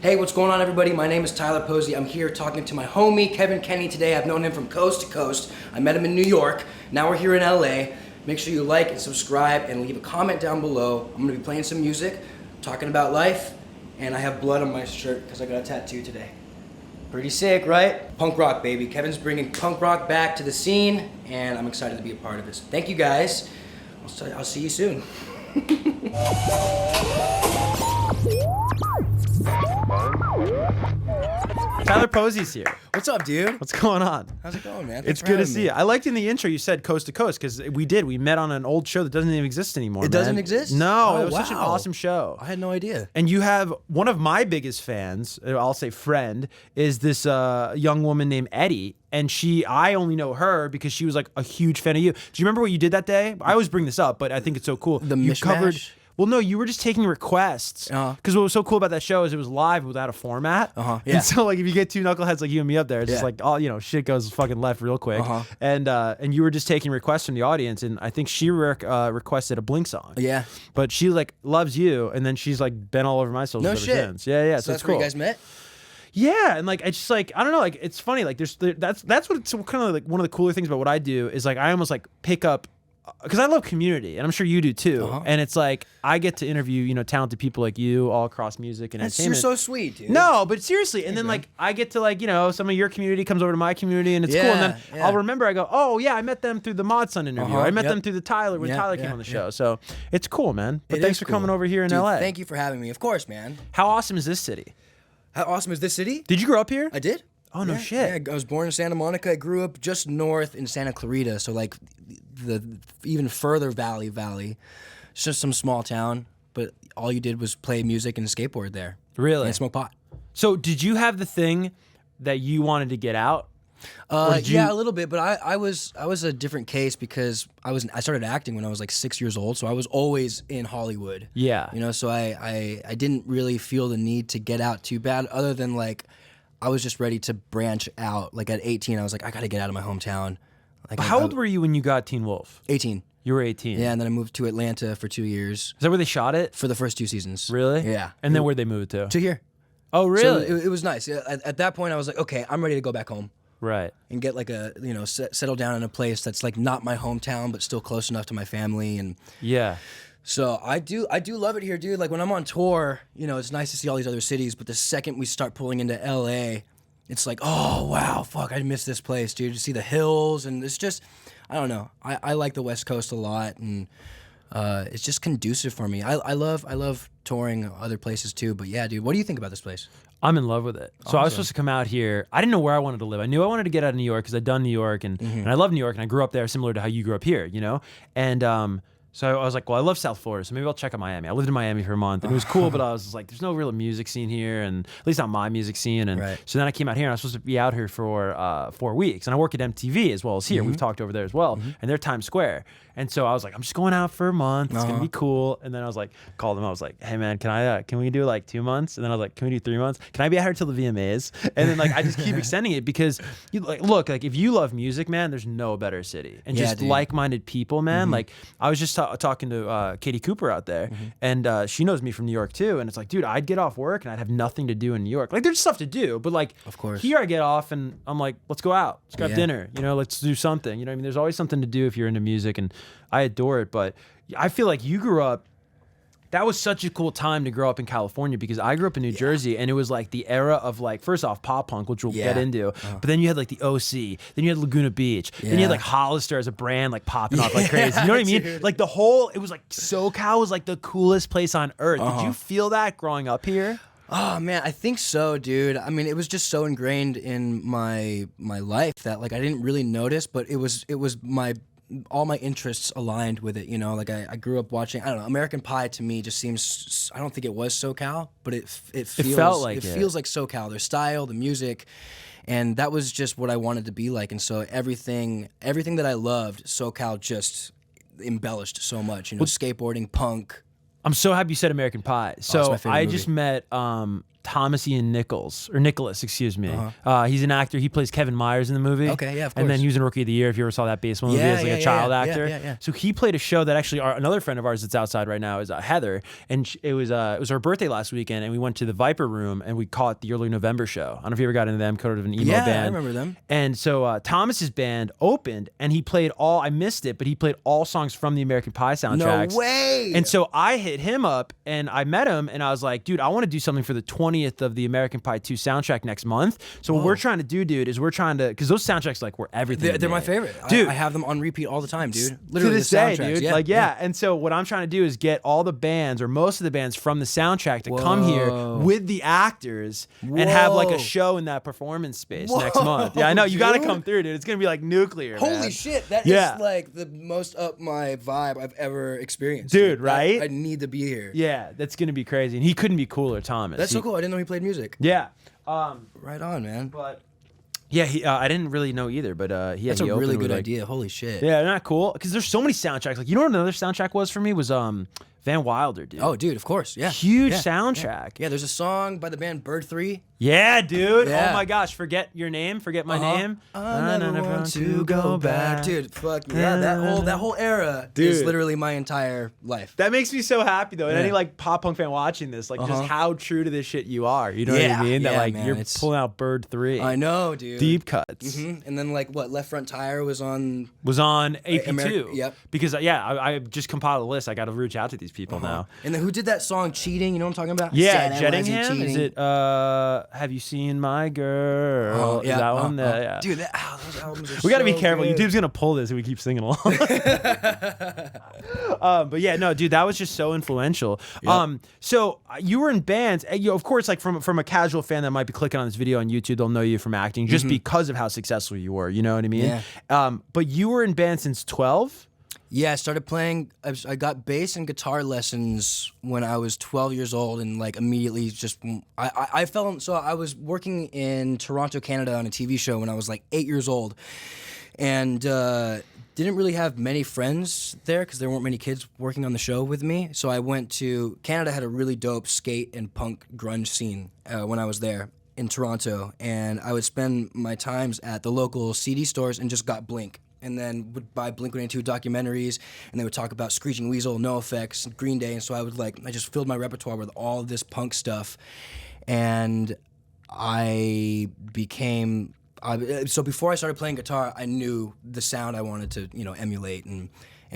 Hey, what's going on, everybody? My name is Tyler Posey. I'm here talking to my homie, Kenney today. I've known him from coast to coast. I met him in New York. Now we're here in LA. Make sure you like and subscribe and leave a comment down below. I'm gonna be playing some music, talking about life, and I have blood on my shirt because I got a tattoo today. Pretty sick, right? Punk rock, baby. Kevin's bringing punk rock back to the scene, and I'm excited to be a part of this. Thank you, guys. I'll see you soon. Tyler Posey's here. What's up, dude? What's going on? How's it going, man? It's good to see you. I liked in the intro you said coast to coast because we met on an old show that doesn't even exist anymore. It doesn't exist? No, Oh, it was such an wow. awesome show. I had no idea. And you have one of my biggest fans, I'll say friend, is this young woman named Eddie. And I only know her because she was like a huge fan of you. Do you remember what you did that day? I always bring this up, but I think it's so cool. The you mishmash? Well, no, you were just taking requests. Because what was so cool about that show is it was live without a format. Yeah. And so, like, if you get two knuckleheads like you and me up there, it's just like, shit goes fucking left real quick. And you were just taking requests from the audience, and I think she requested a Blink song. Yeah. But she like loves you, and then she's like been all over my socials ever since. Yeah. So that's it's cool. where you guys met? Yeah, and like it's just like I don't know, like it's funny, like that's what it's kind of like one of the cooler things about what I do is like I almost like pick up because I love community, and I'm sure you do too. And it's like I get to interview talented people like you all across music and entertainment. You're so sweet, dude. No, but seriously, and then like I get to like some of your community comes over to my community, and it's cool. And then I'll remember I go, oh yeah, I met them through the Mod Sun interview. I met them through the Tyler when Tyler came on the show. So it's cool, man. But thanks for coming over here in Dude, LA. Thank you for having me. Of course, man. How awesome is this city? How awesome is this city? Did you grow up here? I did. Oh no shit. Yeah, I was born in Santa Monica. I grew up just north in Santa Clarita, so like the even further valley. It's just some small town, but all you did was play music and skateboard there. Really? And smoke pot. So did you have the thing that you wanted to get out? Yeah, a little bit, but I was a different case because I started acting when I was like 6 years old, so I was always in Hollywood. Yeah. So I didn't really feel the need to get out too bad, other than like I was just ready to branch out. Like at 18, I was like, I got to get out of my hometown. Like, How old were you when you got Teen Wolf? 18. You were 18. Yeah, and then I moved to Atlanta for 2 years. Is that where they shot it? For the first 2 seasons. Really? Yeah. And then where'd they move to? To here. Oh, really? So it was nice. At that point, I was like, okay, I'm ready to go back home. Right. And get like settle down in a place that's like not my hometown, but still close enough to my family. And yeah. So I do love it here, dude. Like when I'm on tour, it's nice to see all these other cities, but the second we start pulling into LA, it's like, oh wow, fuck, I miss this place, dude. You see the hills, and it's just, I don't know. I like the West Coast a lot, and it's just conducive for me. I love touring other places too. But yeah, dude, what do you think about this place? I'm in love with it. So I was supposed to come out here. I didn't know where I wanted to live. I knew I wanted to get out of New York because I'd done New York, and I love New York, and I grew up there similar to how you grew up here, And so I was like, well, I love South Florida, so maybe I'll check out Miami. I lived in Miami for a month, and it was cool, but I was just like, there's no real music scene here, and at least not my music scene. And so then I came out here, and I was supposed to be out here for 4 weeks. And I work at MTV as well as here. We've talked over there as well, and they're Times Square. And so I was like, I'm just going out for a month. It's gonna be cool. And then I was like, called them. I was like, hey man, can we do like 2 months? And then I was like, can we do 3 months? Can I be out here till the VMAs? And then like I just keep extending it because look, like if you love music, man, there's no better city. And just like-minded people, man. Like I was just talking to Katie Cooper out there, and she knows me from New York too. And it's like, dude, I'd get off work and I'd have nothing to do in New York. Like there's stuff to do, but like, of course, here I get off and I'm like, let's go out, let's grab dinner, let's do something. I mean, there's always something to do if you're into music, and I adore it. But I feel like you grew up. That was such a cool time to grow up in California because I grew up in New Jersey, and it was like the era of like, first off, pop punk, which we'll get into, but then you had like the OC, then you had Laguna Beach, then you had like Hollister as a brand like popping off like crazy. You know what I mean? Dude. Like it was like SoCal was like the coolest place on earth. Did you feel that growing up here? Oh man, I think so, dude. I mean, it was just so ingrained in my life that like I didn't really notice, but it was all my interests aligned with it, like I grew up watching, I don't know, American Pie to me just seems, I don't think it was SoCal, but it feels like SoCal, their style, the music, and that was just what I wanted to be like. And so everything that I loved, SoCal just embellished so much, skateboarding, punk. I'm so happy you said American Pie. So I just met Thomas Ian Nicholas, excuse me. He's an actor. He plays Kevin Myers in the movie. Okay, yeah, of course. And then he was in Rookie of the Year, if you ever saw that baseball movie as like a child actor. Yeah. So he played a show that actually another friend of ours that's outside right now is Heather, and it was her birthday last weekend, and we went to the Viper Room and we caught the Early November show. I don't know if you ever got into them, kind of an emo band. Yeah, I remember them. And so Thomas's band opened, and he played I missed it, but he played all songs from the American Pie soundtracks. No way! And so I hit him up, and I met him, and I was like, dude, I want to do something for the 20th of the American Pie 2 soundtrack next month. So what we're trying to do, dude, is because those soundtracks like were everything. They're my favorite. Dude. I have them on repeat all the time, dude. Literally to this day, soundtracks. dude. And so what I'm trying to do is get all the bands or most of the bands from the soundtrack to come here with the actors and have like a show in that performance space next month. Yeah, I know. You got to come through, dude. It's going to be like nuclear. Holy man. shit. That is like the most up my vibe I've ever experienced. Dude, right? I need to be here. Yeah, that's going to be crazy. And he couldn't be cooler, Thomas. That's so cool. I didn't know he played music. Yeah. Right on, man. But yeah, I didn't really know either, but that's a really good idea. Holy shit. Yeah, not cool because there's so many soundtracks. Like, you know what another soundtrack was for me was Van Wilder, dude. Oh, dude, of course. Yeah. Huge soundtrack. Yeah, there's a song by the band Bird 3. Yeah, dude. Yeah. Oh my gosh, forget your name, forget my name. I never want to go back. Dude, fuck yeah. That whole era is literally my entire life. That makes me so happy though. And any like pop punk fan watching this, like just how true to this shit you are. You know what I mean? That like man, you're pulling out Bird 3. I know, dude. Deep cuts. And then like what, Left Front Tire was on AP2. Yep. Because I just compiled a list. I got to reach out to these people now. And then who did that song Cheating? You know what I'm talking about? Yeah, Jettingham. Is it Have You Seen My Girl? Oh, yeah. Is that one? Yeah. Dude, those albums are we got to be so careful. good. YouTube's going to pull this if we keep singing along. But yeah, no, dude, that was just so influential. Yep. So you were in bands. Of course, like from a casual fan that might be clicking on this video on YouTube, they'll know you from acting just because of how successful you were. You know what I mean? Yeah. But you were in bands since 12? Yeah, I started playing. I got bass and guitar lessons when I was 12 years old, and like immediately just I fell. So I was working in Toronto, Canada, on a TV show when I was like 8 years old, and didn't really have many friends there because there weren't many kids working on the show with me. So I went to Canada. Had a really dope skate and punk grunge scene when I was there in Toronto, and I would spend my times at the local CD stores and just got Blink. And then would buy Blink-182 documentaries, and they would talk about Screeching Weasel, NoFX, Green Day, and so I just filled my repertoire with all of this punk stuff, and so before I started playing guitar, I knew the sound I wanted to, emulate and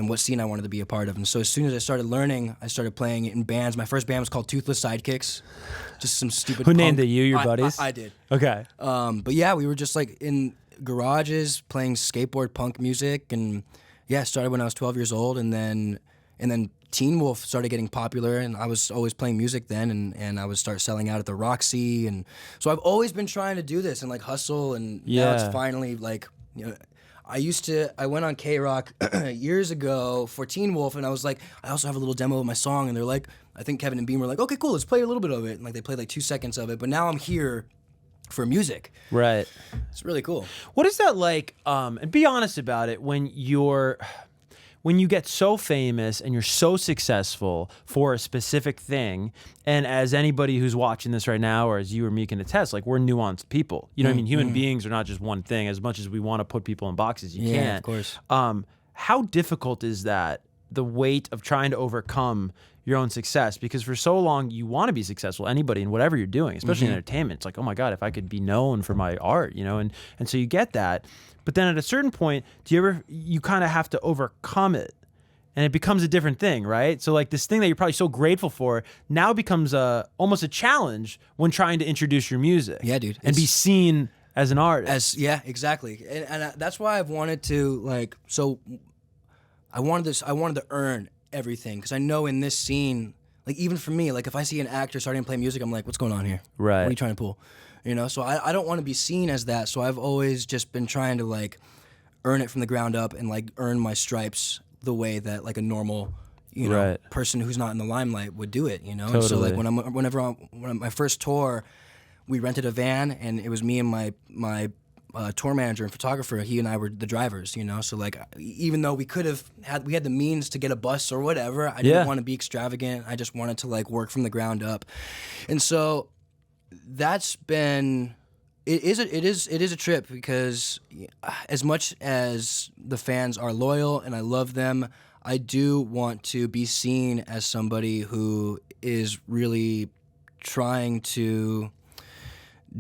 what scene I wanted to be a part of. And so as soon as I started learning, I started playing it in bands. My first band was called Toothless Sidekicks, just some stupid Who punk. named it? You, your buddies? I did. Okay. But yeah, we were just like in garages playing skateboard punk music, and yeah, started when I was 12 years old, and then Teen Wolf started getting popular, and I was always playing music then, and I would start selling out at the Roxy, and so I've always been trying to do this and like hustle, and now it's finally like, I went on K-Rock years ago for Teen Wolf, and I was like, I also have a little demo of my song, and they're like, I think Kevan and Beam were like, okay, cool, let's play a little bit of it, and like they played like 2 seconds of it, but now I'm here for music. Right. It's really cool. What is that like, and be honest about it, when you get so famous and you're so successful for a specific thing, and as anybody who's watching this right now, or as you or me can attest, like we're nuanced people. You know what I mean? Human beings are not just one thing. As much as we want to put people in boxes, you can't. Yeah, of course. How difficult is that, the weight of trying to overcome your own success? Because for so long you want to be successful, anybody in whatever you're doing, especially in entertainment. It's like, oh my God, if I could be known for my art, and so you get that. But then at a certain point, you kind of have to overcome it, and it becomes a different thing, right? So like this thing that you're probably so grateful for now becomes almost a challenge when trying to introduce your music. Yeah, dude. And be seen as an artist. Yeah, exactly. And that's why I've wanted to I wanted to earn everything, because I know in this scene, like even for me, like if I see an actor starting to play music, I'm like, what's going on here? Right. What are you trying to pull? So I don't want to be seen as that. So I've always just been trying to like earn it from the ground up and like earn my stripes the way that like a normal person who's not in the limelight would do it. Totally. And so like when my first tour, we rented a van, and it was me and my tour manager and photographer. He and I were the drivers, So like, even though we had the means to get a bus or whatever, I didn't want to be extravagant. I just wanted to like work from the ground up. And so that's been it is a trip because as much as the fans are loyal and I love them, I do want to be seen as somebody who is really trying to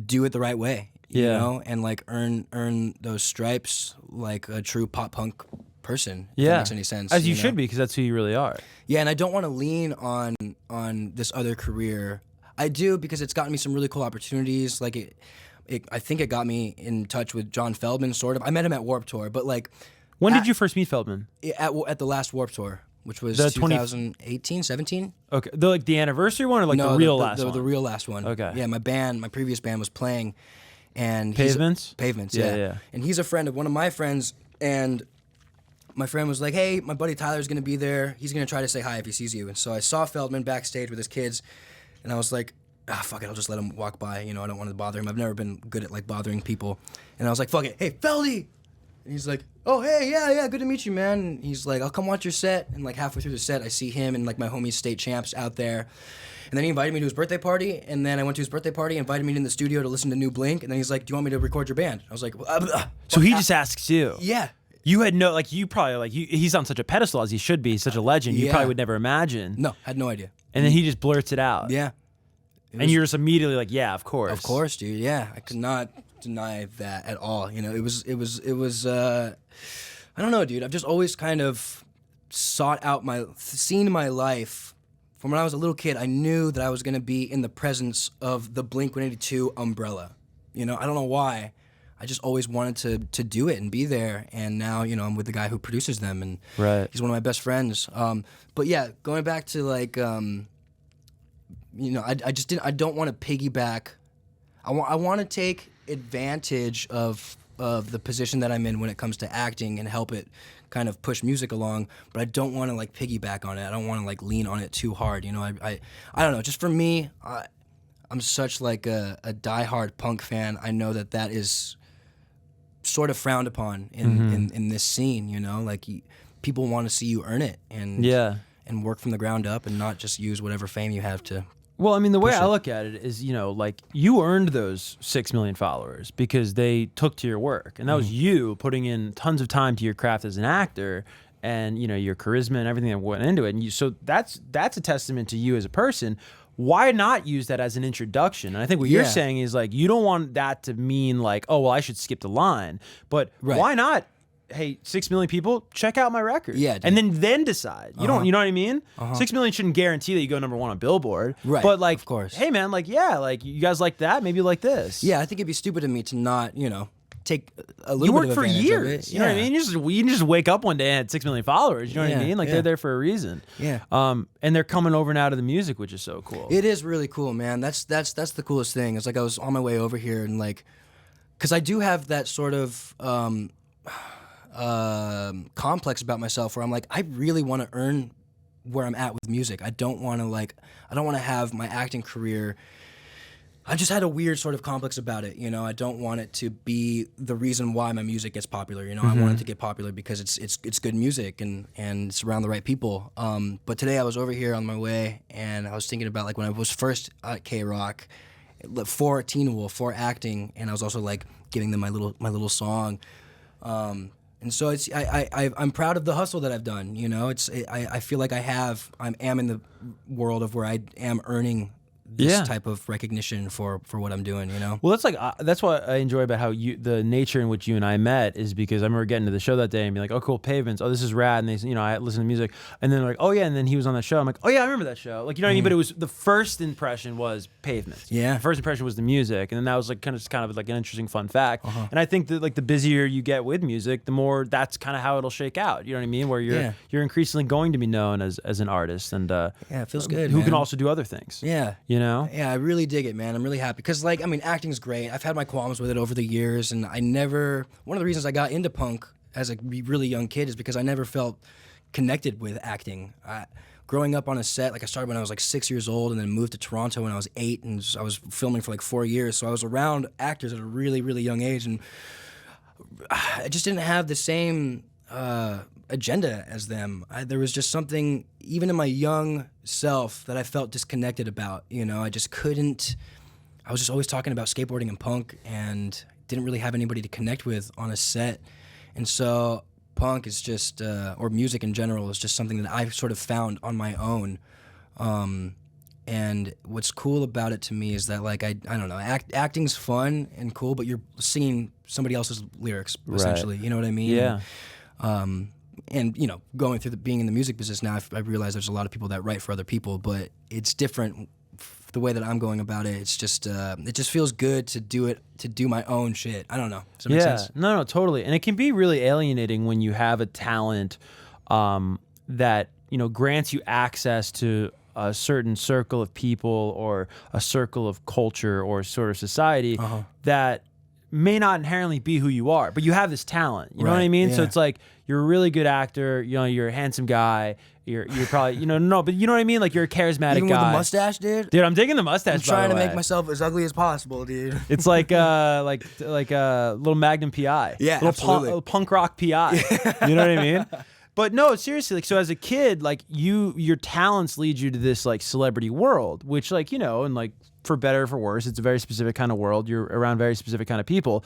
do it the right way, you know, and like earn those stripes like a true pop punk person. If that makes any sense. As you should be, because that's who you really are. Yeah, and I don't want to lean on this other career. I do because it's gotten me some really cool opportunities. Like I think it got me in touch with John Feldman, sort of. I met him at Warped Tour, but like. When did you first meet Feldman? At the last Warped Tour, which was The 2018, 17. Okay, the anniversary one or like the real last one? The real last one. Okay. Yeah, my previous band was playing, and Pavements. Pavements. Yeah. And he's a friend of one of my friends, and my friend was like, "Hey, my buddy Tyler's gonna be there. He's gonna try to say hi if he sees you." And so I saw Feldman backstage with his kids, and I was like, fuck it, I'll just let him walk by. You know, I don't want to bother him. I've never been good at like bothering people, and I was like, fuck it, hey, Feldy. And he's like, oh, hey, yeah, good to meet you, man. And he's like, I'll come watch your set. And like halfway through the set, I see him and like my homies State Champs out there. And then he invited me to his birthday party. And then I went to his birthday party, invited me in the studio to listen to New Blink. And then he's like, do you want me to record your band? I was like, so he just asks you. Yeah. You had no, like, you probably, like, he's on such a pedestal as he should be, such a legend. You probably would never imagine. No, had no idea. And then he just blurts it out. Yeah. And you're just immediately like, yeah, of course. Of course, dude. Yeah. I could not deny that at all. You know, it was I don't know, dude. I've just always kind of seen my life from when I was a little kid. I knew that I was going to be in the presence of the Blink-182 umbrella. You know, I don't know why. I just always wanted to do it and be there. And now, you know, I'm with the guy who produces them, and he's one of my best friends. But yeah, going back to like, you know, I don't want to piggyback. I want to take advantage of the position that I'm in when it comes to acting and help it kind of push music along, but I don't want to like piggyback on it. I don't want to like lean on it too hard. You know, I don't know. Just for me, I'm such like a diehard punk fan. I know that is sort of frowned upon in this scene. You know, like people want to see you earn it and work from the ground up and not just use whatever fame you have to. Well, I mean, the way I look at it is, you know, like you earned those 6 million followers because they took to your work. And that was you putting in tons of time to your craft as an actor and, you know, your charisma and everything that went into it. And so that's a testament to you as a person. Why not use that as an introduction? And I think what you're saying is like, you don't want that to mean like, oh, well, I should skip the line. But why not? Hey, 6 million people, check out my record. Yeah, dude. And then decide. You don't, you know what I mean? 6 million shouldn't guarantee that you go #1 on Billboard. Right. But like, of course. Hey man, like, yeah, like you guys like that, maybe you like this. Yeah, I think it'd be stupid of me to not, you know, take a little you bit worked of for years. You know what I mean? You didn't just wake up one day and had 6 million followers. You know what I mean? Like they're there for a reason. Yeah. And they're coming over now to the music, which is so cool. It is really cool, man. That's the coolest thing. It's like I was on my way over here and like, because I do have that sort of complex about myself where I'm like, I really want to earn where I'm at with music. I don't want to have my acting career. I just had a weird sort of complex about it, you know. I don't want it to be the reason why my music gets popular, you know. I want it to get popular because it's good music and it's around the right people. But today I was over here on my way and I was thinking about like when I was first at K-Rock for Teen Wolf, for acting, and I was also like giving them my little song. And so I'm proud of the hustle that I've done. You know, I feel like I am in the world of where I am earning this type of recognition for what I'm doing, you know? Well, that's what I enjoy about how the nature in which you and I met is because I remember getting to the show that day and being like, oh, cool, Pavements. Oh, this is rad. And they, you know, I listen to music. And then they're like, oh, yeah. And then he was on that show. I'm like, oh, yeah, I remember that show. Like, you know what I mean? But it was the first impression was Pavements. Yeah. The first impression was the music. And then that was like kind of like an interesting fun fact. And I think that like the busier you get with music, the more that's kind of how it'll shake out. You know what I mean? Where you're increasingly going to be known as an artist. And it feels good, who man. can also do other things. Yeah. You know? Yeah, I really dig it, man. I'm really happy because, like, I mean, acting's great. I've had my qualms with it over the years, and one of the reasons I got into punk as a really young kid is because I never felt connected with acting. Growing up on a set, like I started when I was like 6 years old, and then moved to Toronto when I was 8, and I was filming for like 4 years. So I was around actors at a really, really young age, and I just didn't have the same agenda as them. There was just something, even in my young self, that I felt disconnected about. You know, I just couldn't I was just always talking about skateboarding and punk, and didn't really have anybody to connect with on a set. And so punk is just, or music in general, is just something that I've sort of found on my own. And what's cool about it to me is that, like, I don't know, acting's fun and cool, but you're singing somebody else's lyrics, essentially. You know what I mean? Yeah. And, you know, going through being in the music business now, I realize there's a lot of people that write for other people, but it's different the way that I'm going about it. It's just, it just feels good to do my own shit. I don't know. Does that make sense? No, totally. And it can be really alienating when you have a talent that, you know, grants you access to a certain circle of people or a circle of culture or sort of society that may not inherently be who you are, but you have this talent. You know what I mean? Yeah. So it's like, you're a really good actor, you know, you're a handsome guy, you're probably, you know, no, but you know what I mean? Like, you're a charismatic Even guy. with the mustache, dude? Dude, I'm digging the mustache, I'm trying to make myself as ugly as possible, dude. It's like a little Magnum PI. Yeah, absolutely. Punk rock PI. You know what I mean? But no, seriously, like, so as a kid, like, your talents lead you to this, like, celebrity world, which, like, you know, and, like, for better or for worse, it's a very specific kind of world. You're around very specific kind of people.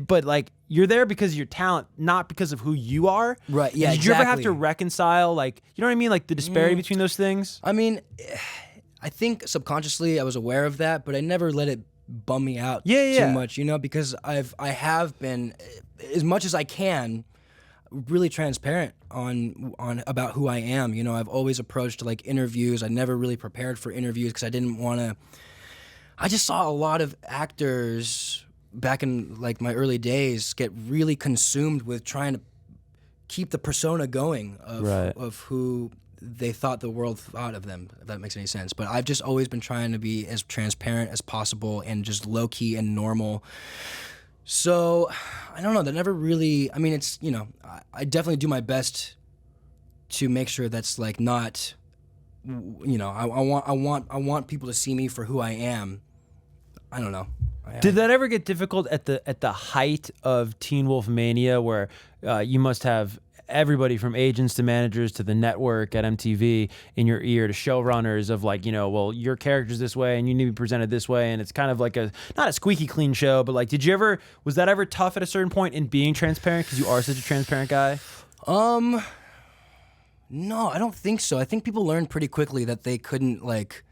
But, like, you're there because of your talent, not because of who you are. Right, yeah, Did you ever have to reconcile, like, you know what I mean? Like, the disparity between those things? I mean, I think subconsciously I was aware of that, but I never let it bum me out too much, you know, because I have been, as much as I can, really transparent on about who I am. You know, I've always approached, like, interviews. I never really prepared for interviews because I didn't want to. I just saw a lot of actors back in, like, my early days get really consumed with trying to keep the persona going of who they thought the world thought of them, if that makes any sense. But I've just always been trying to be as transparent as possible and just low-key and normal. So, I don't know, that never really, I mean, it's, you know, I definitely do my best to make sure that's, like, not, you know, I want people to see me for who I am. I don't know. Did that ever get difficult at the height of Teen Wolf Mania, where you must have everybody from agents to managers to the network at MTV in your ear, to showrunners of, like, you know, well, your character's this way and you need to be presented this way, and it's kind of like not a squeaky clean show, but, like, was that ever tough at a certain point in being transparent, because you are such a transparent guy? No, I don't think so. I think people learned pretty quickly that they couldn't, like,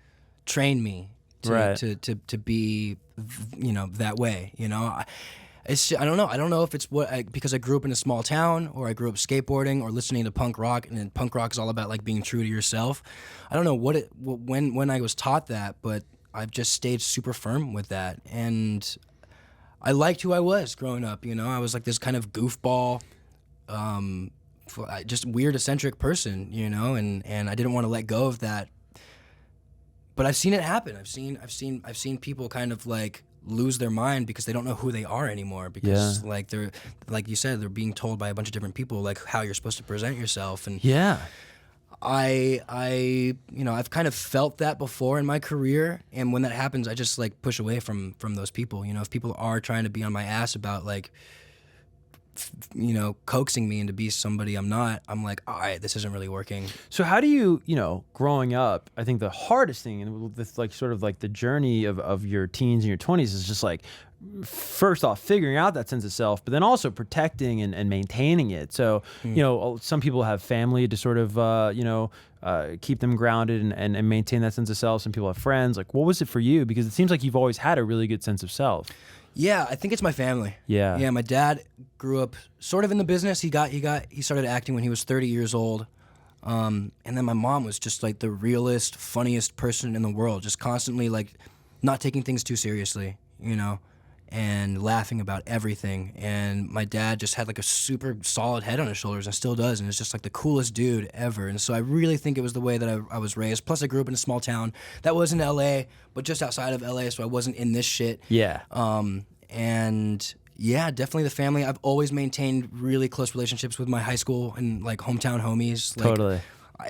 train me to be, you know, that way, you know. I don't know. I don't know if it's because I grew up in a small town, or I grew up skateboarding or listening to punk rock, and then punk rock is all about, like, being true to yourself. I don't know when I was taught that, but I've just stayed super firm with that, and I liked who I was growing up. You know, I was like this kind of goofball, just weird, eccentric person. You know, and I didn't want to let go of that. But I've seen it happen. I've seen people kind of, like, lose their mind because they don't know who they are anymore, because like, they're, like you said, they're being told by a bunch of different people, like, how you're supposed to present yourself. And I you know, I've kind of felt that before in my career, and when that happens, I just, like, push away from those people. You know, if people are trying to be on my ass about, like, you know, coaxing me into be somebody I'm not, I'm like, all right, this isn't really working. So how do you know, growing up, I think the hardest thing, and this, like, sort of like the journey of your teens and your 20s, is just, like, first off, figuring out that sense of self, but then also protecting and maintaining it. So, you know, some people have family to sort of, you know, keep them grounded and maintain that sense of self. Some people have friends. Like, what was it for you? Because it seems like you've always had a really good sense of self. Yeah, I think it's my family. Yeah, my dad grew up sort of in the business. He started acting when he was 30 years old. And then my mom was just, like, the realest, funniest person in the world, just constantly, like, not taking things too seriously, you know, and laughing about everything. And my dad just had, like, a super solid head on his shoulders, and still does, and is just, like, the coolest dude ever. And so I really think it was the way that I was raised. Plus, I grew up in a small town that was in LA, but just outside of LA, so I wasn't in this shit. Yeah. And yeah, definitely the family. I've always maintained really close relationships with my high school and, like, hometown homies. Like, totally.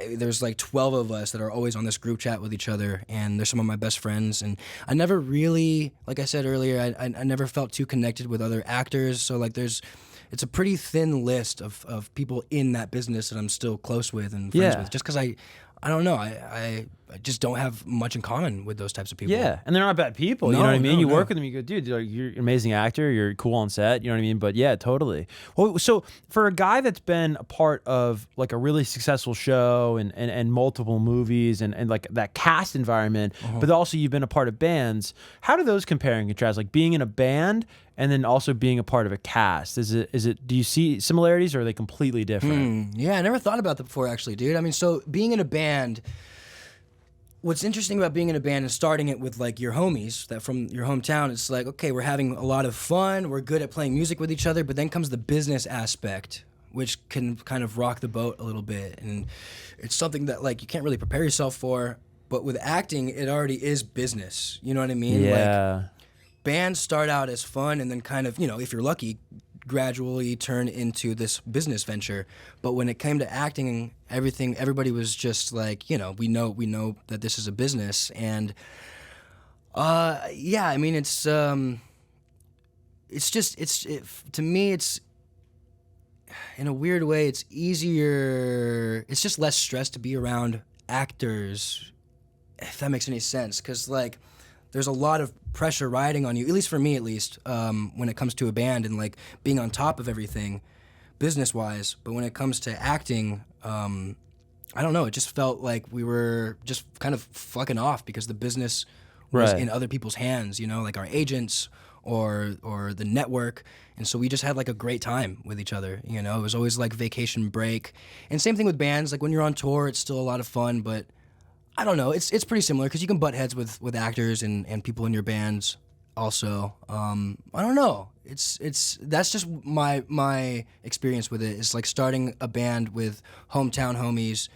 There's, like, 12 of us that are always on this group chat with each other, and they're some of my best friends. And I never really, like I said earlier, I never felt too connected with other actors. So, like, it's a pretty thin list of people in that business that I'm still close with and friends with. Just because I don't know, I just don't have much in common with those types of people. Yeah, and they're not bad people. You know what I mean? You work with them, you go, dude, you're an amazing actor. You're cool on set. You know what I mean? But yeah, totally. Well, so for a guy that's been a part of like a really successful show and multiple movies and like that cast environment, but also you've been a part of bands, how do those compare and contrast? Like being in a band and then also being a part of a cast. Do you see similarities or are they completely different? Yeah, I never thought about that before, actually, dude. I mean, so being in a band, what's interesting about being in a band and starting it with like your homies that from your hometown, it's like, okay, we're having a lot of fun, we're good at playing music with each other, but then comes the business aspect, which can kind of rock the boat a little bit. And it's something that like you can't really prepare yourself for, but with acting, it already is business. You know what I mean? Yeah. Like, bands start out as fun and then kind of, if you're lucky, gradually turn into this business venture. But when it came to acting, everybody was just like, we know that this is a business. And yeah, I mean, to me, it's in a weird way, it's easier, it's just less stress to be around actors, if that makes any sense. 'Cause like, there's a lot of pressure riding on you, at least for me, when it comes to a band and like being on top of everything business-wise. But when it comes to acting, I don't know, it just felt like we were just kind of fucking off because the business was in other people's hands, like our agents or the network. And so we just had like a great time with each other, It was always like vacation break. And same thing with bands, like when you're on tour, it's still a lot of fun, but I don't know. It's pretty similar because you can butt heads with actors and people in your bands also. I don't know. That's just my experience with it. It's like starting a band with hometown homies.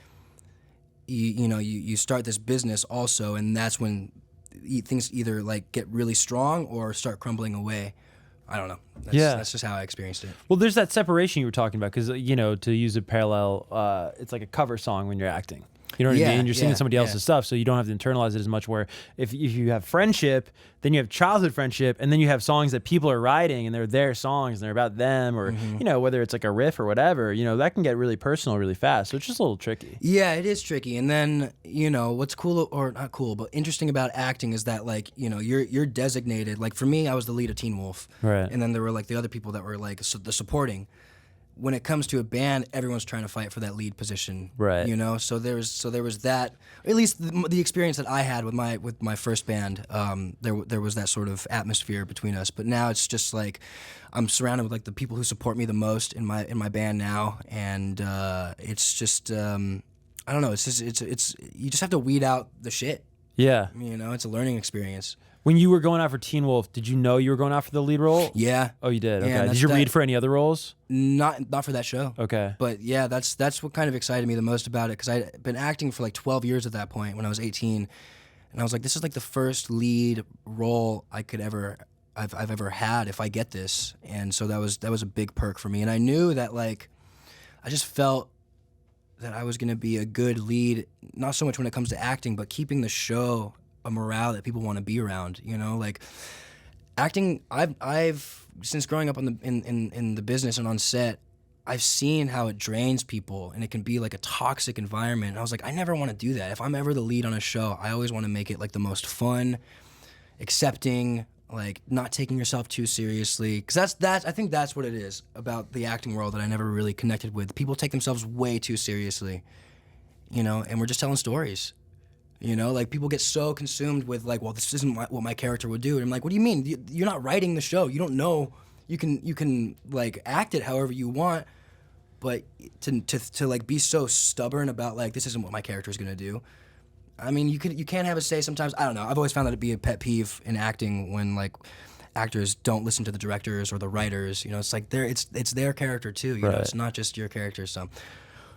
You start this business also, and that's when things either like get really strong or start crumbling away. I don't know. That's just how I experienced it. Well, there's that separation you were talking about because to use a parallel, it's like a cover song when you're acting. You know what I mean? You're singing somebody else's stuff, so you don't have to internalize it as much. Where if you have friendship, then you have childhood friendship, and then you have songs that people are writing, and they're their songs, and they're about them, or whether it's like a riff or whatever, that can get really personal really fast. So it's just a little tricky. Yeah, it is tricky. And then what's cool or not cool, but interesting about acting is that like you're designated. Like for me, I was the lead of Teen Wolf, right? And then there were like the other people that were like the supporting. When it comes to a band, everyone's trying to fight for that lead position, right? So there was that. At least the experience that I had with my first band, there was that sort of atmosphere between us. But now it's just like I'm surrounded with like the people who support me the most in my band now, and it's just I don't know. It's you just have to weed out the shit. Yeah, it's a learning experience. When you were going out for Teen Wolf, did you know you were going out for the lead role? Yeah. Oh, you did? Okay. Yeah, did you read for any other roles? Not for that show. Okay. But yeah, that's what kind of excited me the most about it, because I'd been acting for like 12 years at that point when I was 18. And I was like, this is like the first lead role I've ever had if I get this. And so that was a big perk for me. And I knew that like, I just felt that I was going to be a good lead, not so much when it comes to acting, but keeping the show a morale that people want to be around, like acting. I've since growing up in the business and on set, I've seen how it drains people and it can be like a toxic environment. And I was like, I never want to do that. If I'm ever the lead on a show, I always want to make it like the most fun, accepting, like not taking yourself too seriously. Because I think that's what it is about the acting world that I never really connected with. People take themselves way too seriously, and we're just telling stories. Like people get so consumed with like, well, this isn't what my character would do. And I'm like, what do you mean? You're not writing the show. You don't know. You can like act it however you want, but to like be so stubborn about like, this isn't what my character is gonna do. I mean, you can't have a say sometimes. I don't know. I've always found that to be a pet peeve in acting when like actors don't listen to the directors or the writers. It's like it's their character too. Right. It's not just your character. So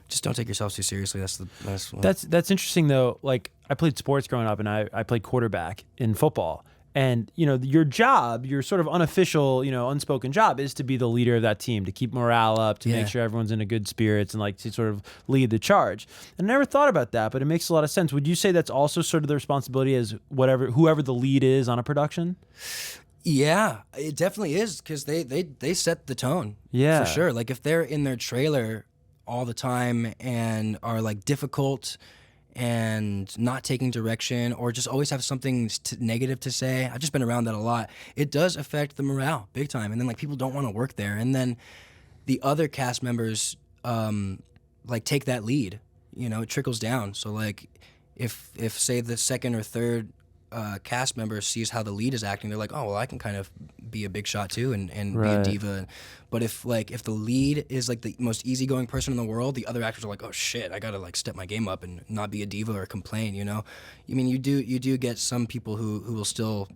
just don't take yourself too seriously. That's interesting though. Like I played sports growing up, and I played quarterback in football. And your job, your sort of unofficial, unspoken job, is to be the leader of that team, to keep morale up, to make sure everyone's in a good spirits, and like to sort of lead the charge. And I never thought about that, but it makes a lot of sense. Would you say that's also sort of the responsibility as whoever the lead is on a production? Yeah, it definitely is, because they set the tone. Yeah, for sure. Like if they're in their trailer all the time and are like difficult and not taking direction, or just always have something negative to say. I've just been around that a lot. It does affect the morale big time, and then like people don't want to work there, and then the other cast members like take that lead. You know, it trickles down. So like if say the second or third cast member sees how the lead is acting, they're like, oh well, I can kind of be a big shot too and be a diva. But if the lead is like the most easygoing person in the world, the other actors are like, oh shit, I gotta like step my game up and not be a diva or complain. You know, I mean, you do get some people who will still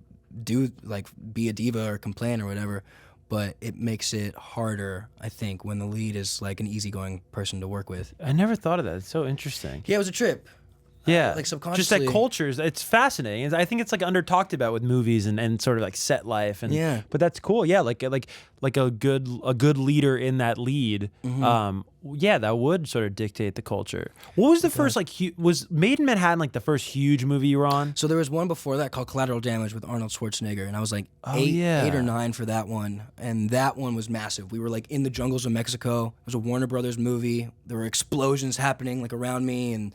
do like be a diva or complain or whatever, but it makes it harder, I think, when the lead is like an easygoing person to work with. I never thought of that. It's so interesting. Yeah, it was a trip. Yeah, like subconsciously. Just like cultures, it's fascinating. I think it's like under talked about with movies and sort of like set life. And yeah, but that's cool. Yeah, like a good leader in that lead. Yeah, that would sort of dictate the culture. What was the first like was Made in Manhattan like the first huge movie you were on? So there was one before that called Collateral Damage with Arnold Schwarzenegger, and I was like 8 or 9 for that one, and that one was massive. We were like in the jungles of Mexico. It was a Warner Brothers movie. There were explosions happening like around me, and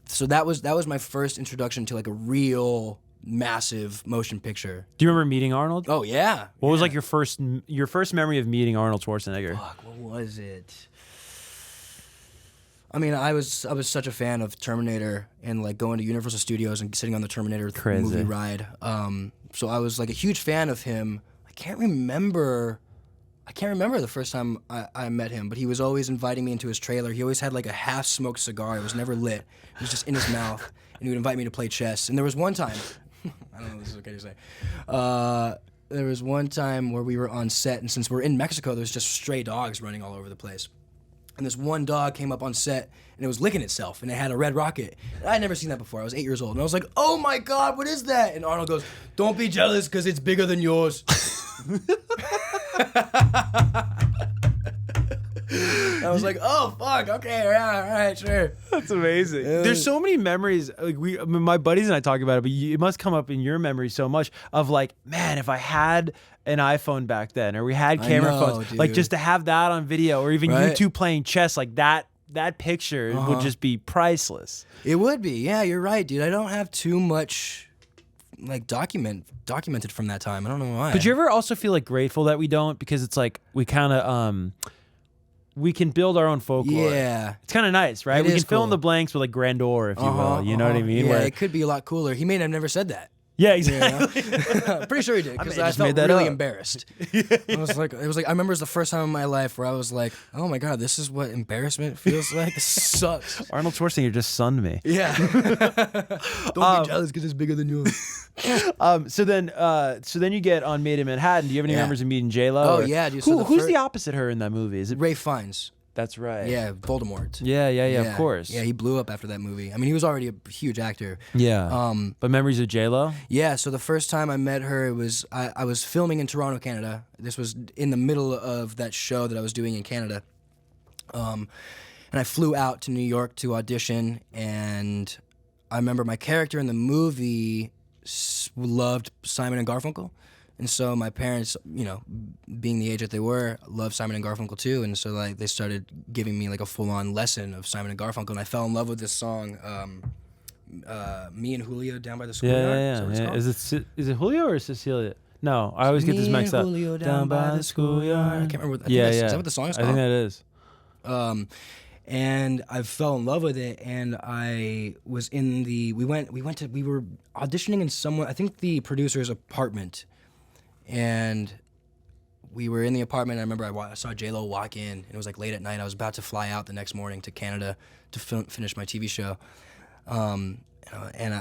so that was my first introduction to like a real massive motion picture. Do you remember meeting Arnold? Oh yeah. What was like your first memory of meeting Arnold Schwarzenegger? Fuck, what was it? I mean, I was such a fan of Terminator and like going to Universal Studios and sitting on the Terminator movie ride. So I was like a huge fan of him. I can't remember the first time I met him, but he was always inviting me into his trailer. He always had like a half-smoked cigar. It was never lit. It was just in his mouth, and he would invite me to play chess. And there was one time, I don't know if this is okay to say, there was one time where we were on set, and since we're in Mexico, there's just stray dogs running all over the place. And this one dog came up on set, and it was licking itself, and it had a red rocket. And I'd never seen that before. I was 8 years old, and I was like, oh my God, what is that? And Arnold goes, don't be jealous, because it's bigger than yours. I was like, oh fuck, okay, yeah, all right, sure. That's amazing. There's so many memories. Like my buddies and I talk about it, but it must come up in your memory so much of like, man, if I had an iPhone back then, or we had camera phones, dude. Like just to have that on video, or even you two playing chess, like that picture would just be priceless. It would be, yeah, you're right, dude. I don't have too much like documented from that time. I don't know why. But you ever also feel like grateful that we don't, because it's like we kind of we can build our own folklore. Yeah, it's kind of nice, right? We can fill in the blanks with like grandeur, if you will. You know what I mean? Yeah, where it could be a lot cooler. He may have never said that. Yeah, exactly. You know? Pretty sure he did, because I felt really embarrassed. I was like, I remember it was the first time in my life where I was like, oh my God, this is what embarrassment feels like. This sucks. Arnold Schwarzenegger just sunned me. Yeah. Don't be jealous because it's bigger than yours. So then you get on Made in Manhattan. Do you have any memories of meeting J-Lo? Oh yeah, dude. Who's the opposite her in that movie? Is it Ray Fiennes? That's right. Yeah, Voldemort. Yeah, of course. Yeah, he blew up after that movie. I mean, he was already a huge actor. Yeah. But memories of J-Lo? Yeah, so the first time I met her, it was I was filming in Toronto, Canada. This was in the middle of that show that I was doing in Canada. And I flew out to New York to audition, and I remember my character in the movie loved Simon and Garfunkel. And so my parents, you know, being the age that they were, loved Simon and Garfunkel too. And so like they started giving me like a full-on lesson of Simon and Garfunkel, and I fell in love with this song, "Me and Julio Down by the Schoolyard." Yeah. Is it Julio or Cecilia? No, I always get this mixed up. Julio down by the schoolyard. I can't remember. Is that what the song is called? I think that is. And I fell in love with it, and I was in we were auditioning in someone, I think the producer's apartment. And we were in the apartment. I remember I saw J-Lo walk in, and it was like late at night. I was about to fly out the next morning to Canada to finish my TV show. And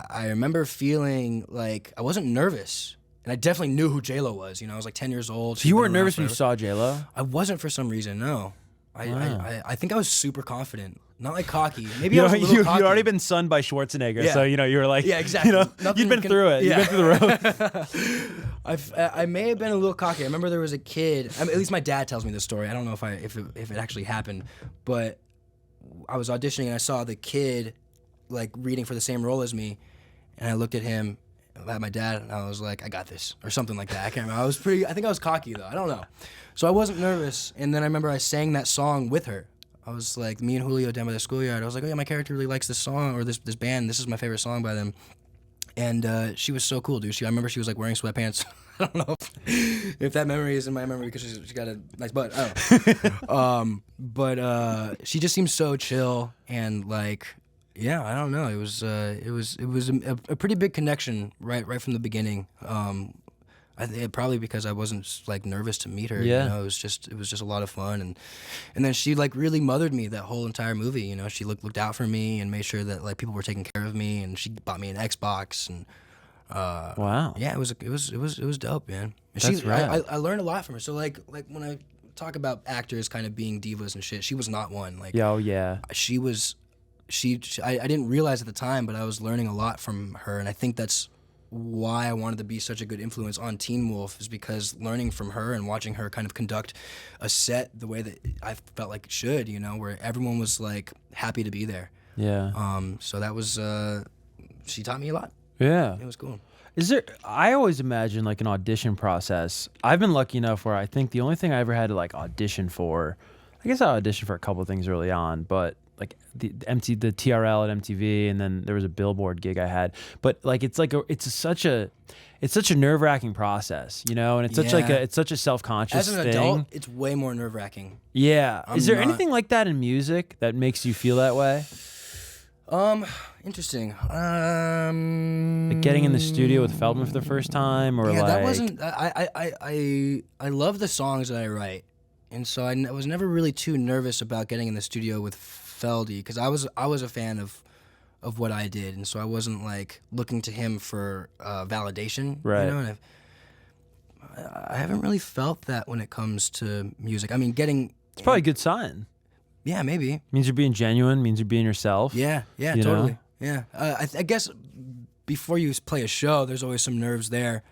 I remember feeling like I wasn't nervous. And I definitely knew who J-Lo was. You know, I was like 10 years old. So you weren't nervous when you saw J-Lo? I wasn't for some reason, no. I think I was super confident. Not like cocky. Maybe you'd cocky. already been sunned by Schwarzenegger, so you know you were like, yeah, exactly. You know, you'd been through it. Yeah. You've been through the road. I may have been a little cocky. I remember there was a kid. At least my dad tells me this story. I don't know if it actually happened, but I was auditioning and I saw the kid like reading for the same role as me, and I looked at him, at my dad, and I was like, I got this, or something like that. I can't remember. I think I was cocky though. I don't know. So I wasn't nervous, and then I remember I sang that song with her. I was like, me and Julio down by the schoolyard. I was like, oh yeah, my character really likes this song or this band. This is my favorite song by them. And she was so cool, dude. I remember she was like wearing sweatpants. I don't know if that memory is in my memory because she got a nice butt. I don't know. But she just seemed so chill and like, yeah, I don't know. It was a pretty big connection right from the beginning. Probably because I wasn't like nervous to meet her. Yeah. You know, it was just a lot of fun, and then she like really mothered me that whole entire movie. You know, she looked out for me and made sure that like people were taking care of me, and she bought me an Xbox and. Wow. Yeah, it was dope, man. And That's rad. I learned a lot from her. So like when I talk about actors kind of being divas and shit, she was not one. Like Yeah, oh yeah. she was. I didn't realize at the time, but I was learning a lot from her, and I think that's why I wanted to be such a good influence on Teen Wolf, is because learning from her and watching her kind of conduct a set the way that I felt like it should, you know, where everyone was like happy to be there. Yeah. So that was she taught me a lot. Yeah. It was cool. I always imagine like an audition process. I've been lucky enough where I think the only thing I ever had to like audition for, I guess I auditioned for a couple of things early on, but like the TRL at MTV, and then there was a Billboard gig I had. But like it's such a nerve-wracking process, you know, and it's such a self-conscious thing. As an adult, it's way more nerve-wracking. Yeah. Is there anything like that in music that makes you feel that way? Interesting. Like getting in the studio with Feldman for the first time, or that wasn't. I love the songs that I write, and so I was never really too nervous about getting in the studio with Feldy, because I was a fan of what I did, and so I wasn't like looking to him for validation. Right. You know, and I haven't really felt that when it comes to music. I mean, it's probably a good sign. Yeah, maybe. Means you're being genuine, means you're being yourself. Yeah, you totally. know? Yeah. I guess before you play a show, there's always some nerves there.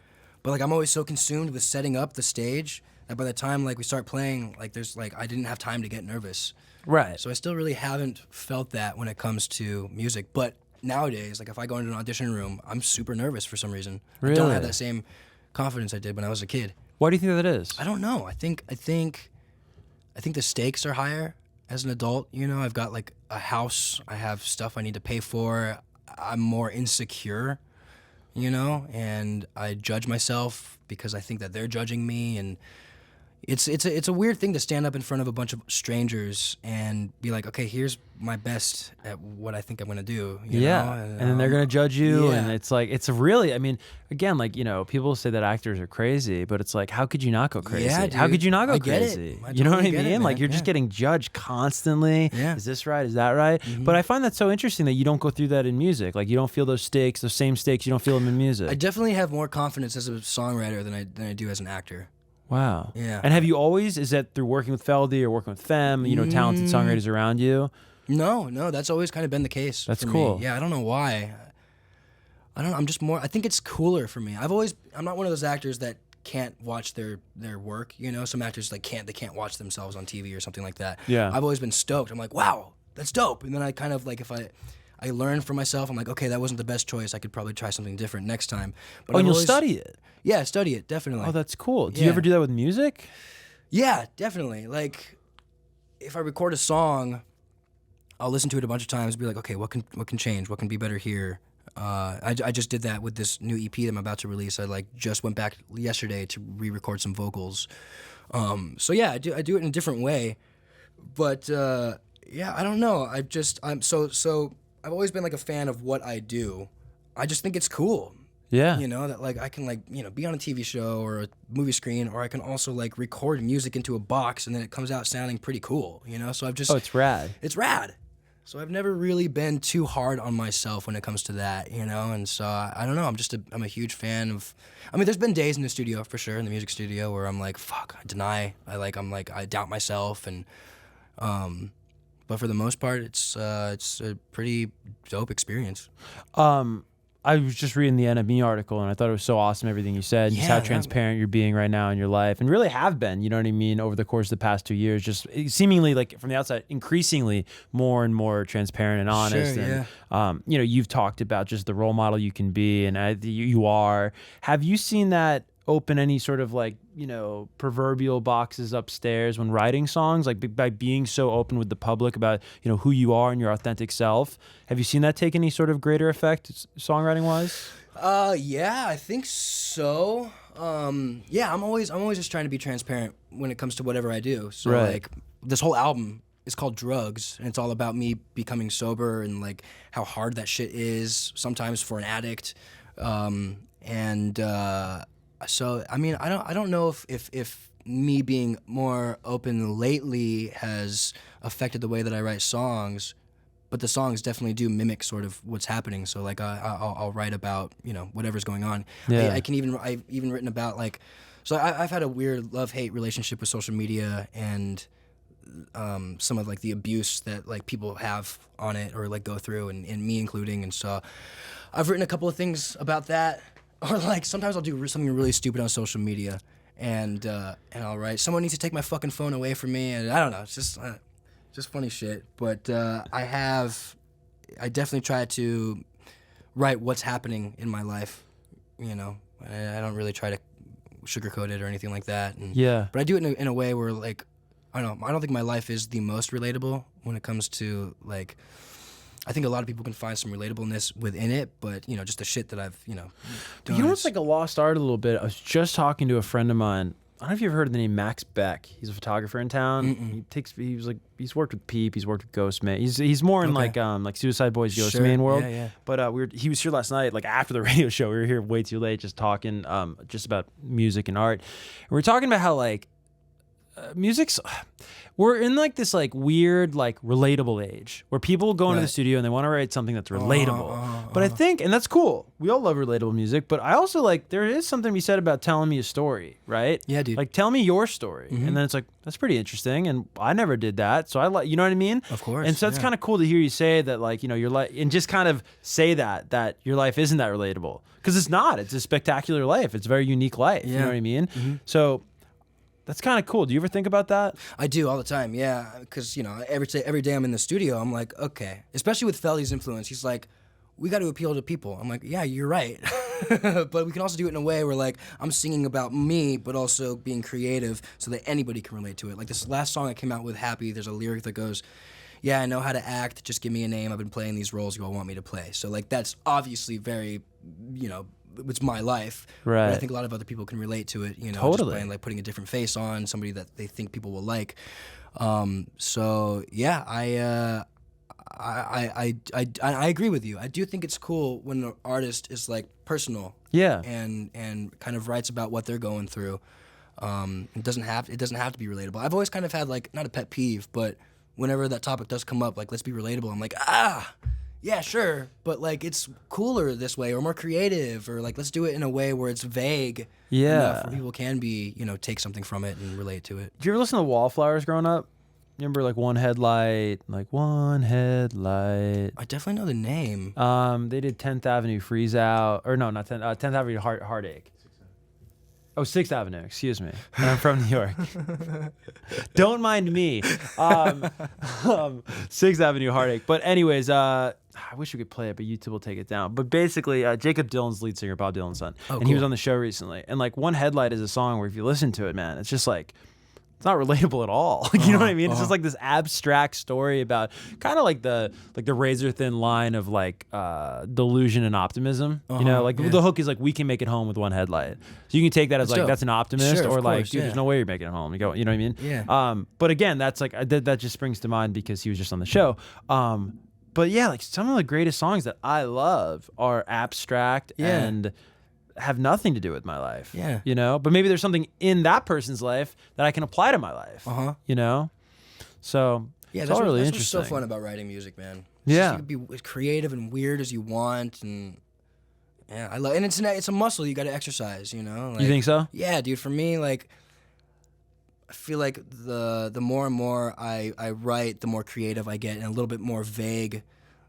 But like I'm always so consumed with setting up the stage that by the time like we start playing, like there's like I didn't have time to get nervous. Right. So I still really haven't felt that when it comes to music. But nowadays, like if I go into an audition room, I'm super nervous for some reason. Really? I don't have that same confidence I did when I was a kid. Why do you think that is? I don't know. I think the stakes are higher. As an adult, you know, I've got like a house, I have stuff I need to pay for, I'm more insecure, you know, and I judge myself because I think that they're judging me, and it's a weird thing to stand up in front of a bunch of strangers and be like, okay, here's my best at what I think I'm gonna do. You know? And then they're gonna judge you, and it's like I mean, again, like, you know, people say that actors are crazy, but it's like, how could you not go crazy? Yeah, dude. How could you not go I get crazy? it. You know what I totally mean? get it, Like you're just getting judged constantly. Yeah. Is this right? Is that right? Mm-hmm. But I find that so interesting that you don't go through that in music. Like you don't feel those same stakes. You don't feel them in music. I definitely have more confidence as a songwriter than I do as an actor. Wow. Yeah. And have you always? Is that through working with Feldy or working with Femme? You know, talented songwriters around you. No, that's always kind of been the case. That's for cool. Me. Yeah, I don't know why. I don't know. I'm just more. I think it's cooler for me. I'm not one of those actors that can't watch their work. You know, some actors like can't watch themselves on TV or something like that. Yeah. I've always been stoked. I'm like, wow, that's dope. And then I kind of like if I learn from myself, I'm like, okay, that wasn't the best choice. I could probably try something different next time. But and you'll study it. Yeah, study it definitely. Oh, that's cool. Do you ever do that with music? Yeah, definitely. Like, if I record a song, I'll listen to it a bunch of times and be like, okay, what can change? What can be better here? I just did that with this new EP that I'm about to release. I like just went back yesterday to re-record some vocals. So yeah, I do it in a different way. But yeah, I don't know. I've always been like a fan of what I do. I just think it's cool. Yeah. You know, that like I can like, you know, be on a TV show or a movie screen, or I can also like record music into a box and then it comes out sounding pretty cool, you know? So I've just... Oh, it's rad. It's rad. So I've never really been too hard on myself when it comes to that, you know? And so I don't know, I'm a huge fan of... I mean, there's been days in the studio, for sure, in the music studio, where I'm like, fuck, I doubt myself, and... But for the most part, it's a pretty dope experience. I was just reading the NME article, and I thought it was so awesome, everything you said, just how transparent you're being right now in your life, and really have been, you know what I mean, over the course of the past 2 years, just seemingly, like, from the outside, increasingly more and more transparent and honest. Sure, and, you know, you've talked about just the role model you can be, and you are. Have you seen that open any sort of like, proverbial boxes upstairs when writing songs, like by being so open with the public about, who you are and your authentic self? Have you seen that take any sort of greater effect songwriting wise? Yeah, I think so. Yeah, I'm always just trying to be transparent when it comes to whatever I do. So like this whole album is called Drugs, and it's all about me becoming sober and like how hard that shit is sometimes for an addict. So I mean, I don't know if me being more open lately has affected the way that I write songs, but the songs definitely do mimic sort of what's happening. So like I'll write about whatever's going on. Yeah. I've even written about like, so I've had a weird love-hate relationship with social media and some of like the abuse that like people have on it or like go through, and me including. And so I've written a couple of things about that. Or like sometimes I'll do something really stupid on social media, and I'll write, someone needs to take my fucking phone away from me, and I don't know, it's just funny shit. But I definitely try to write what's happening in my life. I don't really try to sugarcoat it or anything like that. But I do it in a way where like I don't think my life is the most relatable when it comes to like. I think a lot of people can find some relatableness within it, but just the shit that I've done. But it's like a lost art a little bit. I was just talking to a friend of mine. I don't know if you've ever heard of the name Max Beck. He's a photographer in town. Mm-mm. He's worked with Peep. He's worked with Ghostman. He's more in like Suicide Boys, Ghostman world. Yeah. But he was here last night, like after the radio show. We were here way too late, just talking, just about music and art. And we were talking about how like we're in like this like weird like relatable age where people go into the studio and they want to write something that's relatable. But I think, and that's cool, we all love relatable music, but I also like there is something to be said about telling me a story, right? Yeah, dude. Like tell me your story. And then it's like, that's pretty interesting, and I never did that, so I like, you know what I mean? Of course. And so it's kind of cool to hear you say that, like, your life, and just kind of say that your life isn't that relatable, because it's not. It's a spectacular life. It's a very unique life. You know what I mean? So that's kind of cool. Do you ever think about that? I do all the time, yeah. Because, every day I'm in the studio, I'm like, okay. Especially with Felly's influence, he's like, we got to appeal to people. I'm like, yeah, you're right. But we can also do it in a way where, like, I'm singing about me, but also being creative so that anybody can relate to it. Like this last song I came out with, Happy, there's a lyric that goes, yeah, I know how to act, just give me a name, I've been playing these roles you all want me to play. So, like, that's obviously very, it's my life. Right. But I think a lot of other people can relate to it, Totally. just playing, like putting a different face on, somebody that they think people will like. So yeah, I agree with you. I do think it's cool when an artist is like personal. Yeah. And kind of writes about what they're going through. It doesn't have to be relatable. I've always kind of had like, not a pet peeve, but whenever that topic does come up, like, let's be relatable, I'm like, yeah, sure, but like it's cooler this way, or more creative, or like let's do it in a way where it's vague enough where people can be, take something from it and relate to it. Did you ever listen to Wallflowers growing up? You remember like One Headlight? I definitely know the name. They did 10th Avenue Freeze Out, or no, not 10th Avenue Heartache. Oh, 6th Avenue, excuse me. And I'm from New York. Don't mind me. 6th Avenue Heartache. But anyways, I wish we could play it, but YouTube will take it down. But basically, Jacob Dylan's lead singer, Bob Dylan's son. Oh, and he was on the show recently. And like One Headlight is a song where if you listen to it, man, it's just like, it's not relatable at all. You know what I mean? It's just like this abstract story about kind of like the razor thin line of like delusion and optimism. The hook is like, we can make it home with one headlight. So you can take that as like dope. That's an optimist, sure, or like, course, dude, there's no way you're making it home. You go, you know what I mean? Yeah. But again, that's like that just springs to mind because he was just on the show. But yeah, like some of the greatest songs that I love are abstract and have nothing to do with my life. Yeah. But maybe there's something in that person's life that I can apply to my life. So it's all really interesting. What's so fun about writing music, man. Yeah. You can be as creative and weird as you want, and yeah, I love. And it's a muscle you got to exercise. Like, you think so? Yeah, dude. For me, like, I feel like the more and more I write, the more creative I get, and a little bit more vague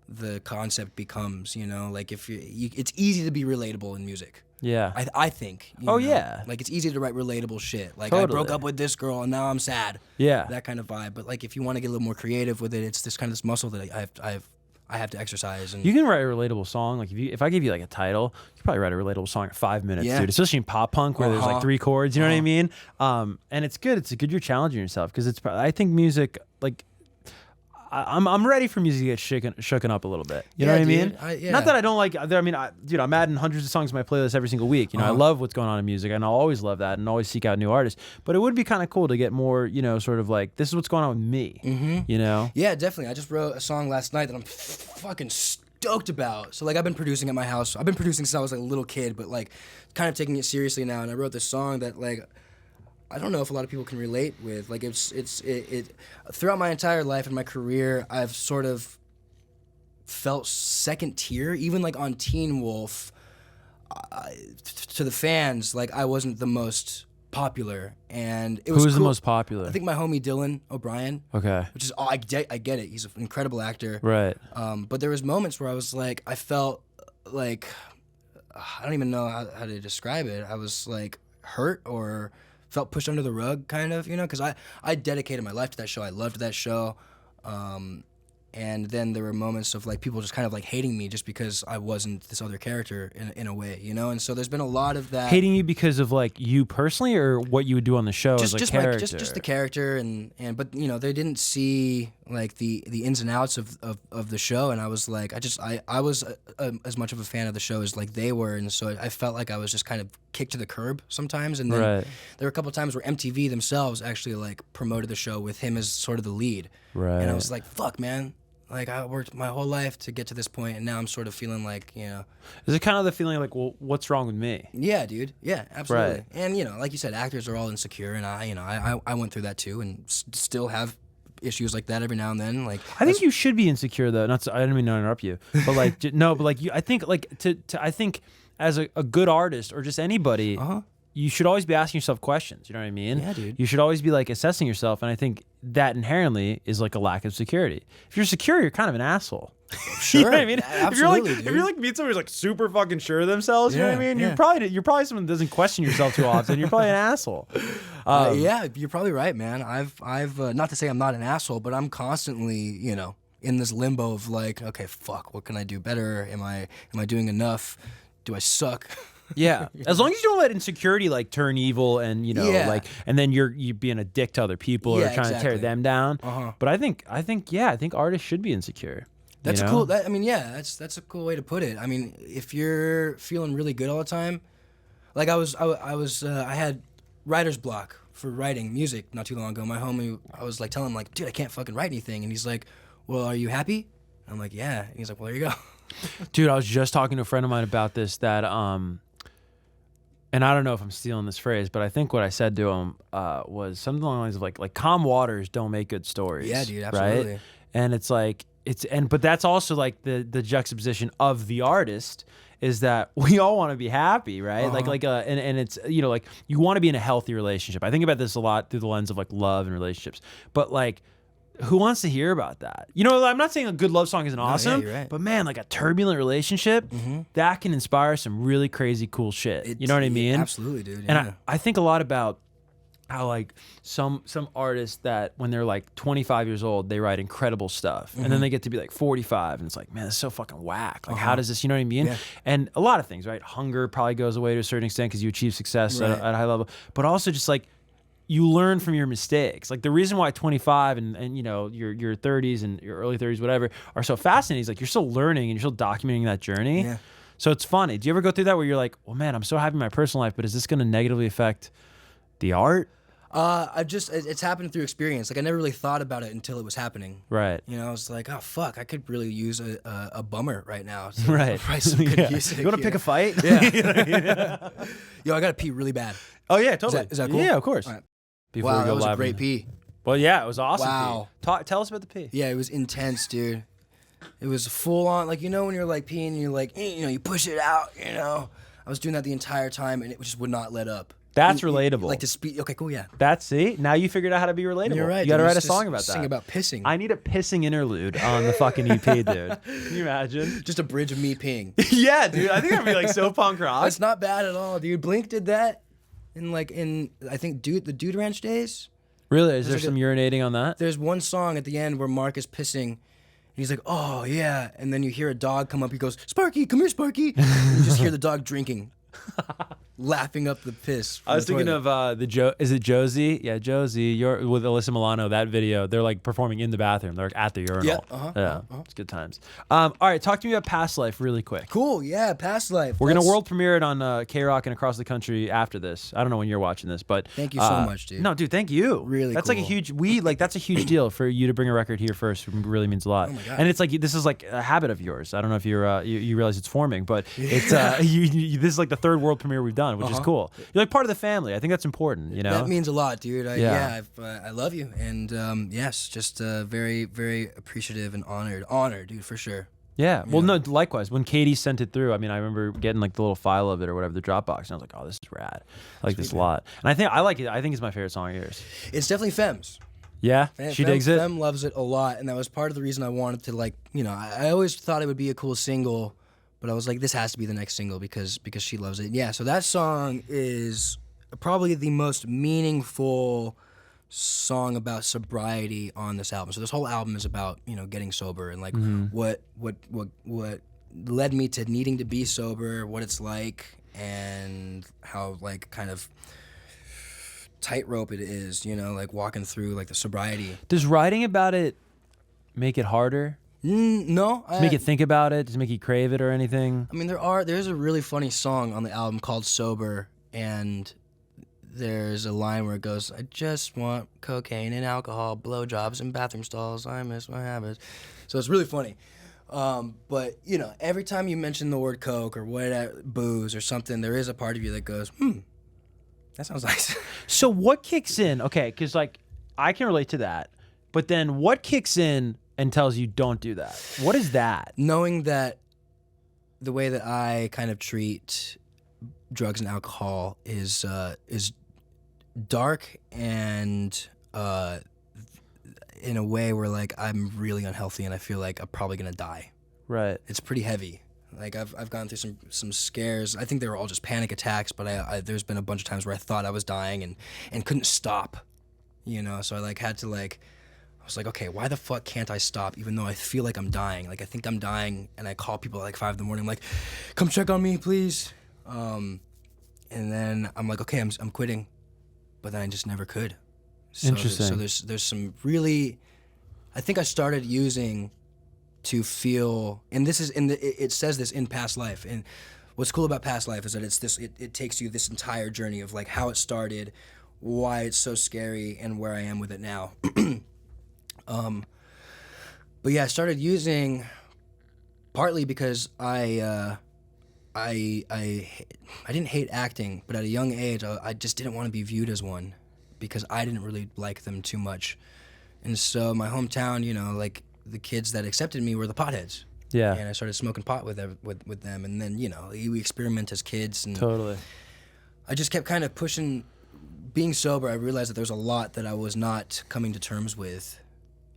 the concept becomes. Like if it's easy to be relatable in music. Yeah. I think. Yeah. Like it's easy to write relatable shit. Like totally. I broke up with this girl and now I'm sad. Yeah. That kind of vibe. But like if you want to get a little more creative with it, it's this kind of this muscle that I have to exercise. And You can write a relatable song. Like if I give you like a title, you could probably write a relatable song in 5 minutes, Yeah. dude. Especially in pop punk where there's like 3 chords. You know what I mean? And it's good. It's good. You're challenging yourself because I think music like. I'm ready for music to get shooken up a little bit. You know what I mean? Yeah. Not that I don't like. I mean, dude, I'm adding hundreds of songs to my playlist every single week. You know, I love what's going on in music, and I'll always love that, and always seek out new artists. But it would be kind of cool to get more, you know, sort of like this is what's going on with me. You know? Yeah, definitely. I just wrote a song last night that I'm fucking stoked about. So like I've been producing at my house. I've been producing since I was like a little kid, but like kind of taking it seriously now. And I wrote this song that like. I don't know if a lot of people can relate with. Like it throughout my entire life and my career, I've sort of felt second tier. Even like on Teen Wolf, to the fans, like I wasn't the most popular, and it was Who's the cool. most popular? I think my homie Dylan O'Brien. Okay. Which is I get it. He's an incredible actor. Right. But there was moments where I was like, I felt like I don't even know how to describe it. I was like hurt or felt pushed under the rug, kind of, you know, because I dedicated my life to that show. I loved that show. And then there were moments of like people just kind of like hating me just because I wasn't this other character in a way, you know. And so there's been a lot of that. Hating you because of like you personally, or what you would do on the show as a character. Just the character, and but you know they didn't see like the ins and outs of the show, and I was like I was as much of a fan of the show as like they were, and so I felt like I was just kind of kicked to the curb sometimes. And then there were a couple of times where MTV themselves actually like promoted the show with him as sort of the lead, and I was like, fuck, man. Like, I worked my whole life to get to this point, and now I'm sort of feeling like, you know. Is it kind of the feeling like, well, what's wrong with me? Yeah, dude. Yeah, absolutely. Right. And, you know, like you said, actors are all insecure, and I went through that too, and still have issues like that every now and then. Like, I think you should be insecure, though. I didn't mean to interrupt you, but like, no, but like, I think like I think as a good artist or just anybody, you should always be asking yourself questions. You know what I mean? Yeah, dude. You should always be like assessing yourself, and I think that inherently is like a lack of security. If you're secure, you're kind of an asshole. Sure. You know what I mean? Absolutely, if you're like meet somebody who's like super fucking sure of themselves, you know what I mean? Yeah. You're probably someone that doesn't question yourself too often. You're probably an asshole. Yeah, you're probably right, man. I've not to say I'm not an asshole, but I'm constantly, you know, in this limbo of like, okay, fuck, what can I do better? Am I doing enough? Do I suck? Yeah, as long as you don't let insecurity like turn evil, and you know, like, and then you're being a dick to other people or trying to tear them down. But I think artists should be insecure. That's a cool. I mean, yeah, that's a cool way to put it. I mean, if you're feeling really good all the time, like I had writer's block for writing music not too long ago. My homie, I was like telling him like, dude, I can't fucking write anything, and he's like, well, are you happy? I'm like, yeah. And he's like, well, there you go. Dude, I was just talking to a friend of mine about this. That and I don't know if I'm stealing this phrase, but I think what I said to him was something along the lines of like calm waters don't make good stories. Yeah, dude, absolutely. Right? And it's like but that's also like the juxtaposition of the artist is that we all want to be happy, right? And it's, you know, like you want to be in a healthy relationship. I think about this a lot through the lens of like love and relationships, but like, who wants to hear about that? You know, I'm not saying a good love song isn't awesome, you're right. but man, like a turbulent relationship, that can inspire some really crazy cool shit. You know what I mean? Absolutely, dude. And I think a lot about how like some artists that when they're like 25 years old, they write incredible stuff. And then they get to be like 45 and it's like, man, this is so fucking whack. Like how does this, you know what I mean? Yeah. And a lot of things, right? Hunger probably goes away to a certain extent because you achieve success at a high level, but also just like, you learn from your mistakes. Like the reason why 25 and you know your 30s and your early 30s, whatever, are so fascinating is like you're still learning and you're still documenting that journey. Yeah. So it's funny. Do you ever go through that where you're like, well, man, I'm so happy in my personal life, but is this going to negatively affect the art? It's happened through experience. Like I never really thought about it until it was happening. Right. You know, I was like, oh fuck, I could really use a bummer right now. Right. Write some good music. You want to pick a fight? Yeah. Yo, I gotta pee really bad. Oh yeah, totally. Is that cool? Yeah, of course. All right. Before wow, we go that was live a great pee. Well, yeah, it was awesome. Wow. Tell us about the pee. Yeah, it was intense, dude. It was full on, like, you know when you're like peeing and you're like, you know, you push it out, you know. I was doing that the entire time and it just would not let up. That's relatable. Like to speed. Okay, cool, yeah. See? Now you figured out how to be relatable. You're right. You got to write a song about that. Sing about pissing. I need a pissing interlude on the fucking EP, dude. Can you imagine? Just a bridge of me peeing. Yeah, dude. I think that'd be like so punk rock. That's not bad at all, dude. Blink did that in I think the Dude Ranch days. Really? Is there some urinating on that? There's one song at the end where Mark is pissing, he's like, oh yeah. And then you hear a dog come up. He goes, Sparky, come here, Sparky. And you just hear the dog drinking. Laughing up the piss. I was thinking of is it Josie? Yeah, Josie. You're with Alyssa Milano. That video, they're like performing in the bathroom. They're like at the urinal. Yeah, it's good times. All right, talk to me about Past Life really quick. Cool. Yeah, Past Life. We're gonna world premiere it on K-Rock and across the country after this. I don't know when you're watching this, but thank you so much, dude. No, dude, thank you. Really, that's cool. like a huge. That's a huge deal for you to bring a record here first. It really means a lot. Oh my God. And it's like this is like a habit of yours. I don't know if you realize it's forming, but it's this is like the third world premiere we've done, which is cool. You're like part of the family. I think that's important, you know? That means a lot, dude. I love you. And yes, just very, very appreciative and honored, dude, for sure. Yeah. Well, no, likewise. When Katie sent it through, I mean, I remember getting like the little file of it or whatever, the Dropbox, and I was like, oh, this is rad. I like this a lot. And I like it. I think it's my favorite song of yours. It's definitely Fem's. Yeah? She digs it? Fem loves it a lot, and that was part of the reason I wanted to, like, you know, I always thought it would be a cool single, but I was like, this has to be the next single because she loves it. Yeah, so that song is probably the most meaningful song about sobriety on this album. So this whole album is about, you know, getting sober and like what led me to needing to be sober, what it's like, and how like kind of tightrope it is, you know, like walking through like the sobriety. Does writing about it make it harder? No. Does it make you think about it? Does it make you crave it or anything? I mean, there's a really funny song on the album called Sober, and there's a line where it goes, I just want cocaine and alcohol, blowjobs and bathroom stalls, I miss my habits. So it's really funny. But, you know, every time you mention the word coke or whatever, booze or something, there is a part of you that goes, that sounds nice. So what kicks in? Okay, because like I can relate to that, but then what kicks in and tells you don't do that? What is that? Knowing that the way that I kind of treat drugs and alcohol is dark and in a way where like I'm really unhealthy and I feel like I'm probably gonna die. Right. It's pretty heavy. Like I've gone through some scares. I think they were all just panic attacks, but there's been a bunch of times where I thought I was dying and couldn't stop. You know, so I like had to like, I was like, okay, why the fuck can't I stop even though I feel like I'm dying? Like I think I'm dying, and I call people at like 5 a.m. I'm like, come check on me, please. And then I'm like, okay, I'm quitting, but then I just never could. So Interesting. So there's some really, I think I started using to feel, and this is it says this in Past Life, and what's cool about Past Life is that it takes you this entire journey of like how it started, why it's so scary, and where I am with it now. But yeah, I started using partly because I didn't hate acting, but at a young age I just didn't want to be viewed as one because I didn't really like them too much, and so my hometown, you know, like the kids that accepted me were the potheads. Yeah. And I started smoking pot with them, and then, you know, we experiment as kids, and Totally. I just kept kind of pushing. Being sober, I realized that there was a lot that I was not coming to terms with,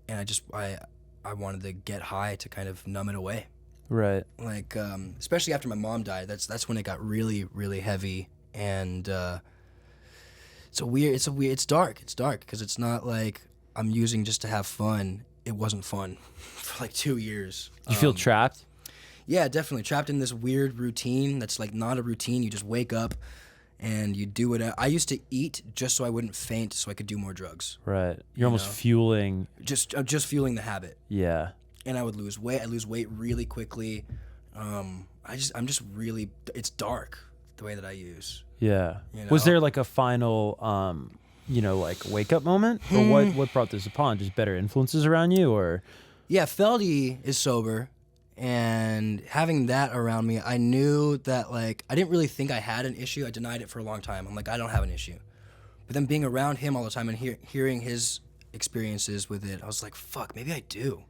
and I wanted to get high to kind of numb it away. Right. Like especially after my mom died, that's when it got really, really heavy, and it's dark because it's not like I'm using just to have fun. It wasn't fun for like 2 years. You feel trapped? Yeah, definitely trapped in this weird routine that's like not a routine. You just wake up and you do it. I used to eat just so I wouldn't faint, so I could do more drugs. Right. You're almost fueling. Just fueling the habit. Yeah. And I would lose weight. I lose weight really quickly. I'm just really. It's dark the way that I use. Yeah. You know? Was there like a final, you know, like wake up moment, or what brought this upon? Just better influences around you, or? Yeah, Feldy is sober, and having that around me, I knew that like I didn't really think I had an issue. I denied it for a long time. I'm like, I don't have an issue. But then being around him all the time and hearing his experiences with it, I was like, fuck, maybe I do.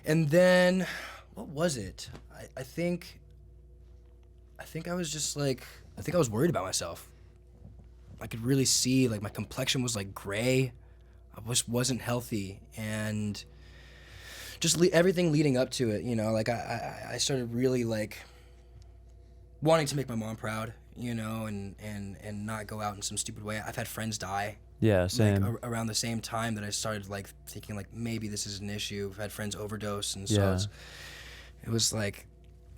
And then, what was it? I think I was just like, I think I was worried about myself. I could really see like my complexion was like gray. I wasn't healthy, and just everything leading up to it, you know, like I started really like wanting to make my mom proud, you know, and not go out in some stupid way. I've had friends die. Yeah, same. Like around the same time that I started like thinking like maybe this is an issue. I've had friends overdose, and so Yeah. it was like,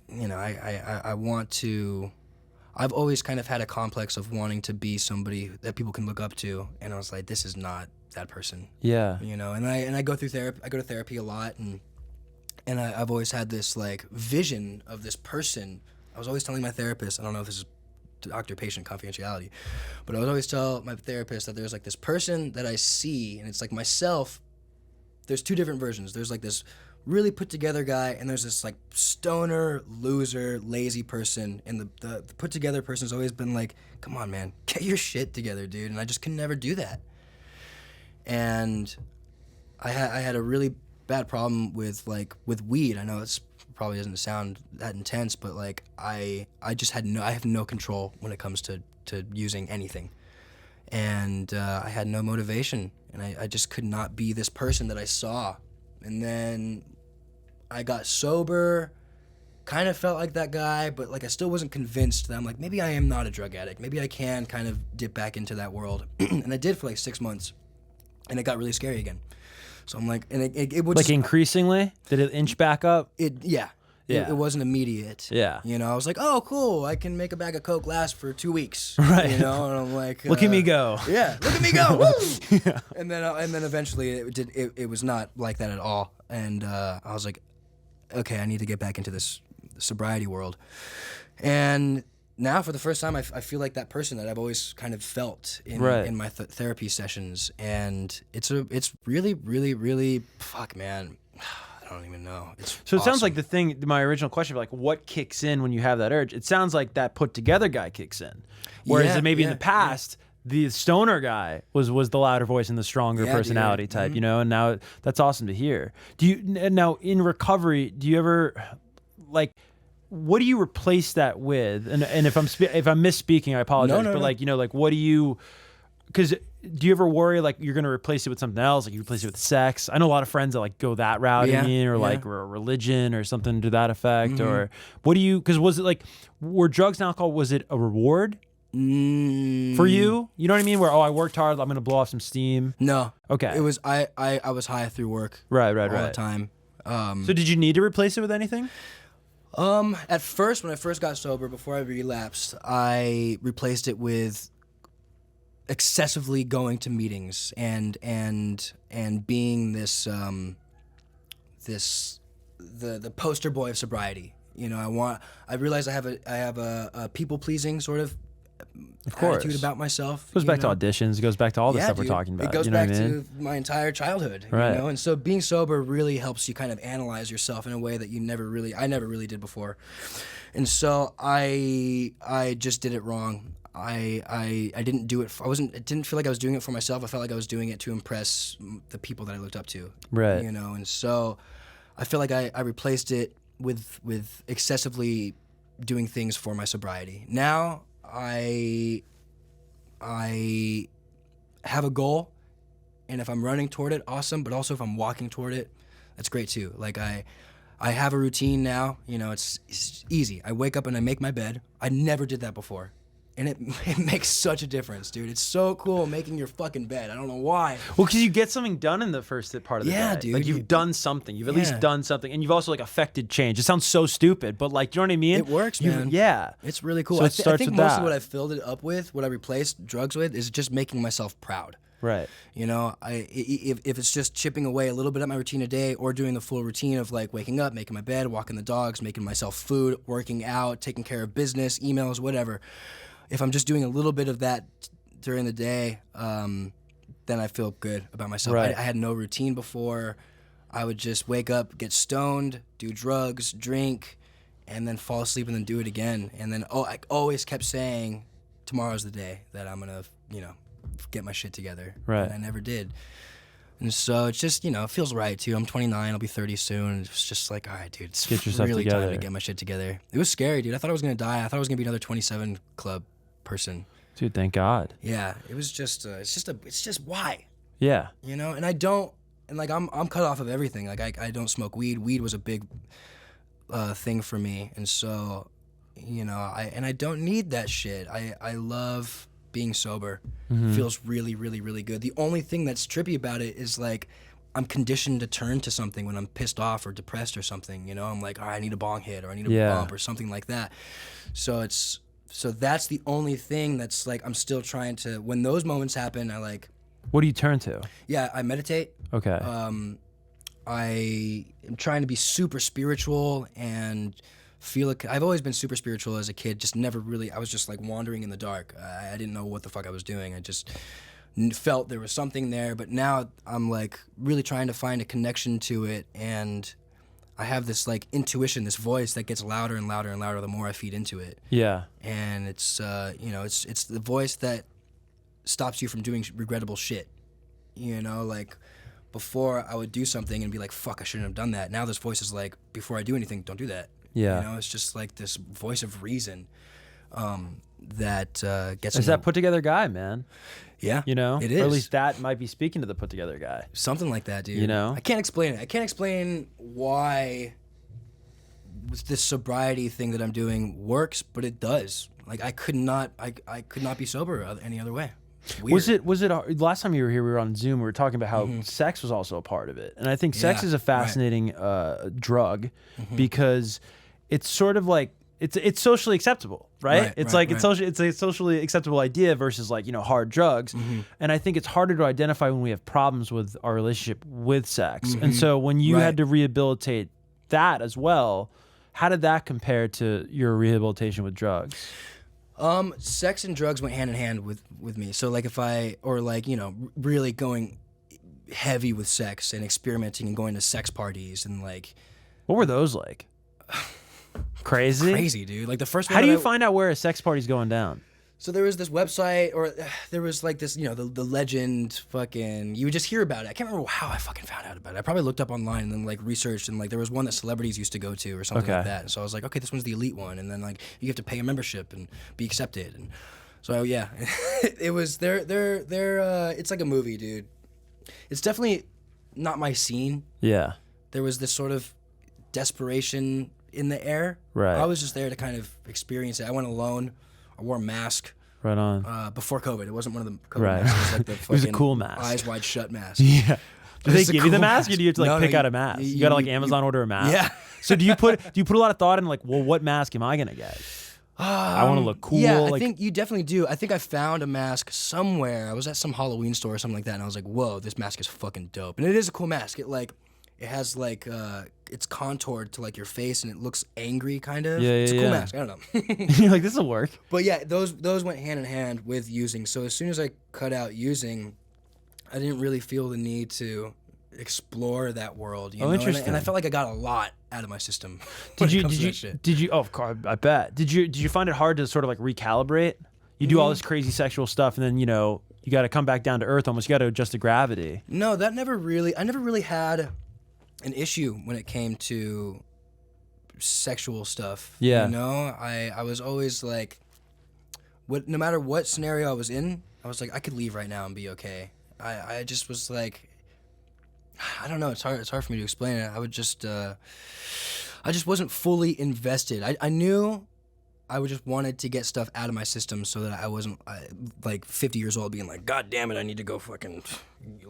you know, I want to. I've always kind of had a complex of wanting to be somebody that people can look up to, and I was like, this is not that person. Yeah. You know, and I go through therapy. I go to therapy a lot, and I've always had this like vision of this person. I was always telling my therapist, I don't know if this is doctor-patient confidentiality, but I would always tell my therapist that there's like this person that I see, and it's like myself. There's two different versions. There's like this really put together guy, and there's this like stoner, loser, lazy person, and the put together person's always been like, come on, man, get your shit together, dude, and I just can never do that. And I had a really bad problem with weed. I know it's probably doesn't sound that intense, but like I have no control when it comes to using anything, and I had no motivation, and I just could not be this person that I saw. And then I got sober, kind of felt like that guy, but like I still wasn't convinced that I'm like, maybe I am not a drug addict, maybe I can kind of dip back into that world. And I did for like 6 months, and it got really scary again. So I'm like, and it would Like just, increasingly? Did it inch back up? Yeah. Yeah. It wasn't immediate. Yeah. You know, I was like, oh, cool, I can make a bag of Coke last for 2 weeks. Right. You know, and I'm like, Look at me go. Yeah, look at me go. Woo! Yeah. And then eventually it was not like that at all. And I was like, okay, I need to get back into this sobriety world. And now for the first time, I feel like that person that I've always kind of felt in my therapy sessions. And it's really, really, really, fuck, man. I don't even know. So it sounds like my original question, like what kicks in when you have that urge? It sounds like that put together guy kicks in. Whereas maybe in the past, the stoner guy was the louder voice and the stronger personality type, you know, and now that's awesome to hear. Now in recovery, do you ever like, what do you replace that with? And if I'm misspeaking, I apologize, but like, you know, like what do you, because do you ever worry like you're going to replace it with something else? Like you replace it with sex? I know a lot of friends that like go that route, like or religion or something to that effect. Or what do you, because was it like, were drugs and alcohol, was it a reward for you? You know what I mean? Where, I worked hard, I'm going to blow off some steam. No. Okay. It was, I was high through work. Right. All the time. So did you need to replace it with anything? At first, when I first got sober, before I relapsed, I replaced it with excessively going to meetings and being this the poster boy of sobriety. You know, I realize I have a people pleasing sort of attitude about myself. It goes back to auditions. It goes back to all the stuff we're talking about. It goes you know back what I mean? to my entire childhood. Right. You know? And so being sober really helps you kind of analyze yourself in a way that I never really did before. And so I just did it wrong. I didn't do it. I didn't feel like I was doing it for myself. I felt like I was doing it to impress the people that I looked up to. Right. You know, and so I feel like I replaced it with excessively doing things for my sobriety. Now I have a goal, and if I'm running toward it, awesome. But also if I'm walking toward it, that's great too. Like I have a routine now. You know, it's easy. I wake up and I make my bed. I never did that before. And it makes such a difference, dude. It's so cool making your fucking bed. I don't know why. Well, because you get something done in the first part of the day. Yeah, dude. Like you've done something. You've at least done something. And you've also like affected change. It sounds so stupid, but like, you know what I mean? It works, man. Yeah. It's really cool. So I it starts think with most that. of what I filled it up with, what I replaced drugs with, is just making myself proud. Right. You know, if it's just chipping away a little bit at my routine a day, or doing the full routine of like waking up, making my bed, walking the dogs, making myself food, working out, taking care of business, emails, whatever. If I'm just doing a little bit of that during the day, then I feel good about myself. Right. I had no routine before. I would just wake up, get stoned, do drugs, drink, and then fall asleep and then do it again. And then I always kept saying, tomorrow's the day that I'm going to, you know, get my shit together. Right. And I never did. And so it's just, you know, it feels right too. I'm 29, I'll be 30 soon. And it's just like, all right, dude, it's Get yourself really together. time to get my shit together. It was scary, dude. I thought I was going to die. I thought I was going to be another 27 Club person. Dude, thank God. Yeah, it was just, it's just why? Yeah. You know, and I don't, and like I'm cut off of everything. Like I don't smoke weed. Weed was a big thing for me. And so you know, I don't need that shit. I love being sober. Feels really, really, really good. The only thing that's trippy about it is like I'm conditioned to turn to something when I'm pissed off or depressed or something. You know, I'm like, all right, I need a bong hit or I need a bump or something like that. So that's the only thing that's like I'm still trying to. When those moments happen, I like. What do you turn to? Yeah, I meditate. Okay. I am trying to be super spiritual and feel like I've always been super spiritual as a kid, just never really, I was just like wandering in the dark. I didn't know what the fuck I was doing. I just felt there was something there, but now I'm like really trying to find a connection to it, and I have this like intuition, this voice that gets louder and louder and louder the more I feed into it. Yeah. And it's, you know, it's the voice that stops you from doing regrettable shit, you know, like before I would do something and be like, fuck, I shouldn't have done that. Now this voice is like, before I do anything, don't do that. Yeah. You know, it's just like this voice of reason that gets. Is that put together guy, man? Yeah. You know, it is. Or at least that might be speaking to the put together guy. Something like that, dude. You know, I can't explain it. I can't explain why this sobriety thing that I'm doing works, but it does. Like I could not be sober any other way. Weird. Was it last time you were here, we were on Zoom, we were talking about how sex was also a part of it. And I think sex is a fascinating drug because it's sort of like, it's socially acceptable, right? It's a socially acceptable idea versus like, you know, hard drugs. And I think it's harder to identify when we have problems with our relationship with sex. And so when you had to rehabilitate that as well, how did that compare to your rehabilitation with drugs? Sex and drugs went hand in hand with me. So like if you know, really going heavy with sex and experimenting and going to sex parties and like. What were those like? Crazy? Crazy, dude. Like the first one. How do you find out where a sex party's going down? So there was this website, or there was like this, you know, the legend fucking, you would just hear about it. I can't remember how I fucking found out about it. I probably looked up online and then like researched, and like there was one that celebrities used to go to or something like that. And so I was like, okay, this one's the elite one. And then like you have to pay a membership and be accepted. And so yeah, it was, it's like a movie, dude. It's definitely not my scene. Yeah. There was this sort of desperation in the air. Right. I was just there to kind of experience it. I went alone. I wore a mask. Right on. Before COVID. It wasn't one of the COVID masks. It was like the fucking it was a cool mask. Eyes wide shut mask. Yeah. Do they give you the mask, or do you have to like pick out a mask? You gotta like Amazon order a mask. Yeah. So do you put a lot of thought in like, well, what mask am I gonna get? I want to look cool. Yeah, like, I think you definitely do. I think I found a mask somewhere. I was at some Halloween store or something like that, and I was like, whoa, this mask is fucking dope. And it is a cool mask. It has like it's contoured to like your face, and it looks angry kind of. It's a cool mask. I don't know. You're like, this will work. But yeah, those went hand in hand with using. So as soon as I cut out using, I didn't really feel the need to explore that world. You know? Interesting. And I felt like I got a lot out of my system. Did you? Oh, of course, I bet. Did you find it hard to sort of like recalibrate? You do all this crazy sexual stuff, and then you know you got to come back down to earth. Almost, you got to adjust to gravity. No, I never really had an issue when it came to sexual stuff. Yeah. You know, I was always like, no matter what scenario I was in, I was like, I could leave right now and be okay. I just was like, I don't know. It's hard for me to explain it. I just wasn't fully invested. I knew I just wanted to get stuff out of my system so that I wasn't like 50 years old being like, God damn it, I need to go fucking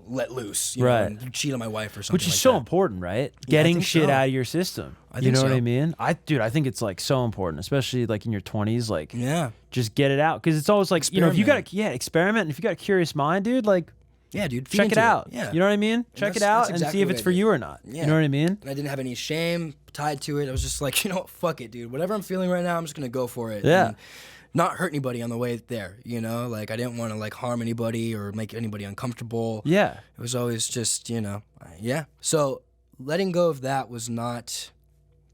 let loose, you know, and cheat on my wife or something. Which is like so that. important, right? Yeah, Getting shit out of your system. You know what I mean? I think it's like so important, especially like in your 20s. Like, yeah, just get it out, because it's always like, you know, if you got experiment. And if you got a curious mind, dude, like. Yeah, dude. Check it out. Yeah. You know what I mean? Check it out and see if it's for you or not. Yeah. You know what I mean? And I didn't have any shame tied to it. I was just like, you know what? Fuck it, dude. Whatever I'm feeling right now, I'm just going to go for it. Yeah. And not hurt anybody on the way there, you know? Like, I didn't want to, like, harm anybody or make anybody uncomfortable. Yeah. It was always just, you know, yeah. So letting go of that was not...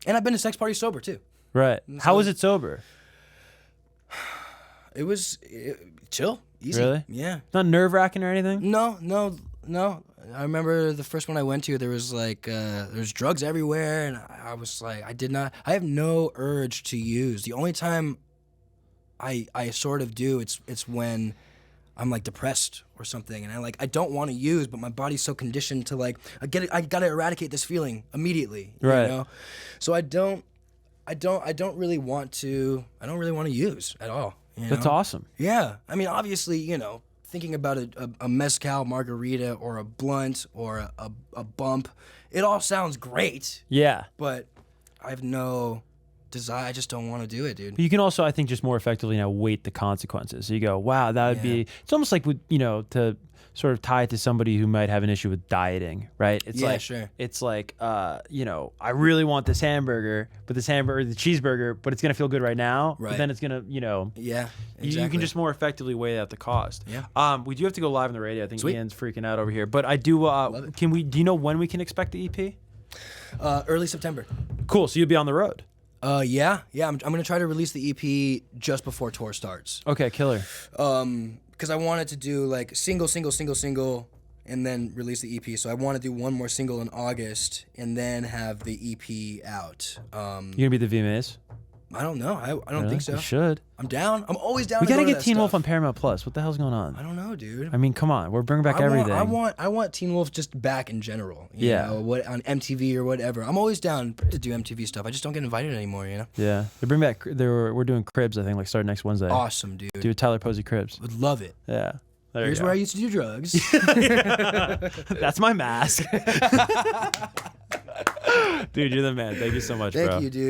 And I've been to sex parties sober, too. Right. How was it sober? It was chill. Easy. Really? Yeah. Not nerve-wracking or anything? No. I remember the first one I went to, there was like, there's drugs everywhere, and I was like, I have no urge to use. The only time I sort of do, it's when I'm like depressed or something, and I don't want to use, but my body's so conditioned to like, I gotta eradicate this feeling immediately. Right. You know? So I don't I don't really want to use at all. You That's know? awesome. Yeah, I mean, obviously, thinking about a mezcal margarita or a blunt or a bump, it all sounds great. Yeah. But I have no desire. I just don't want to do it, dude. But you can also, I think, just more effectively now weight the consequences. So you go, wow, that would be. It's almost like to sort of tie it to somebody who might have an issue with dieting, right? It's sure. It's like, I really want this hamburger, but the cheeseburger, but it's gonna feel good right now. Right. But then it's gonna, Yeah, exactly. you can just more effectively weigh out the cost. Yeah. We do have to go live on the radio. I think Sweet. Ian's freaking out over here, but I do. Love it. Do you know when we can expect the EP? Early September. Cool. So you'll be on the road. Yeah. I'm gonna try to release the EP just before tour starts. Okay, killer. Because I wanted to do like single, and then release the EP. So I want to do one more single in August, and then have the EP out. You gonna be at the VMAs? I don't know. I don't think so. You should. I'm down. I'm always down. We to gotta go to get that Teen Wolf stuff. on Paramount Plus. What the hell's going on? I don't know, dude. I mean, come on. We're bringing back everything. I want Teen Wolf just back in general. You know, what on MTV or whatever. I'm always down to do MTV stuff. I just don't get invited anymore. Yeah. They bring back. We're doing Cribs. I think like starting next Wednesday. Awesome, dude. Do a Tyler Posey Cribs. Would love it. Yeah. Here's where I used to do drugs. That's my mask. Dude, you're the man. Thank you so much, bro. Thank you, dude.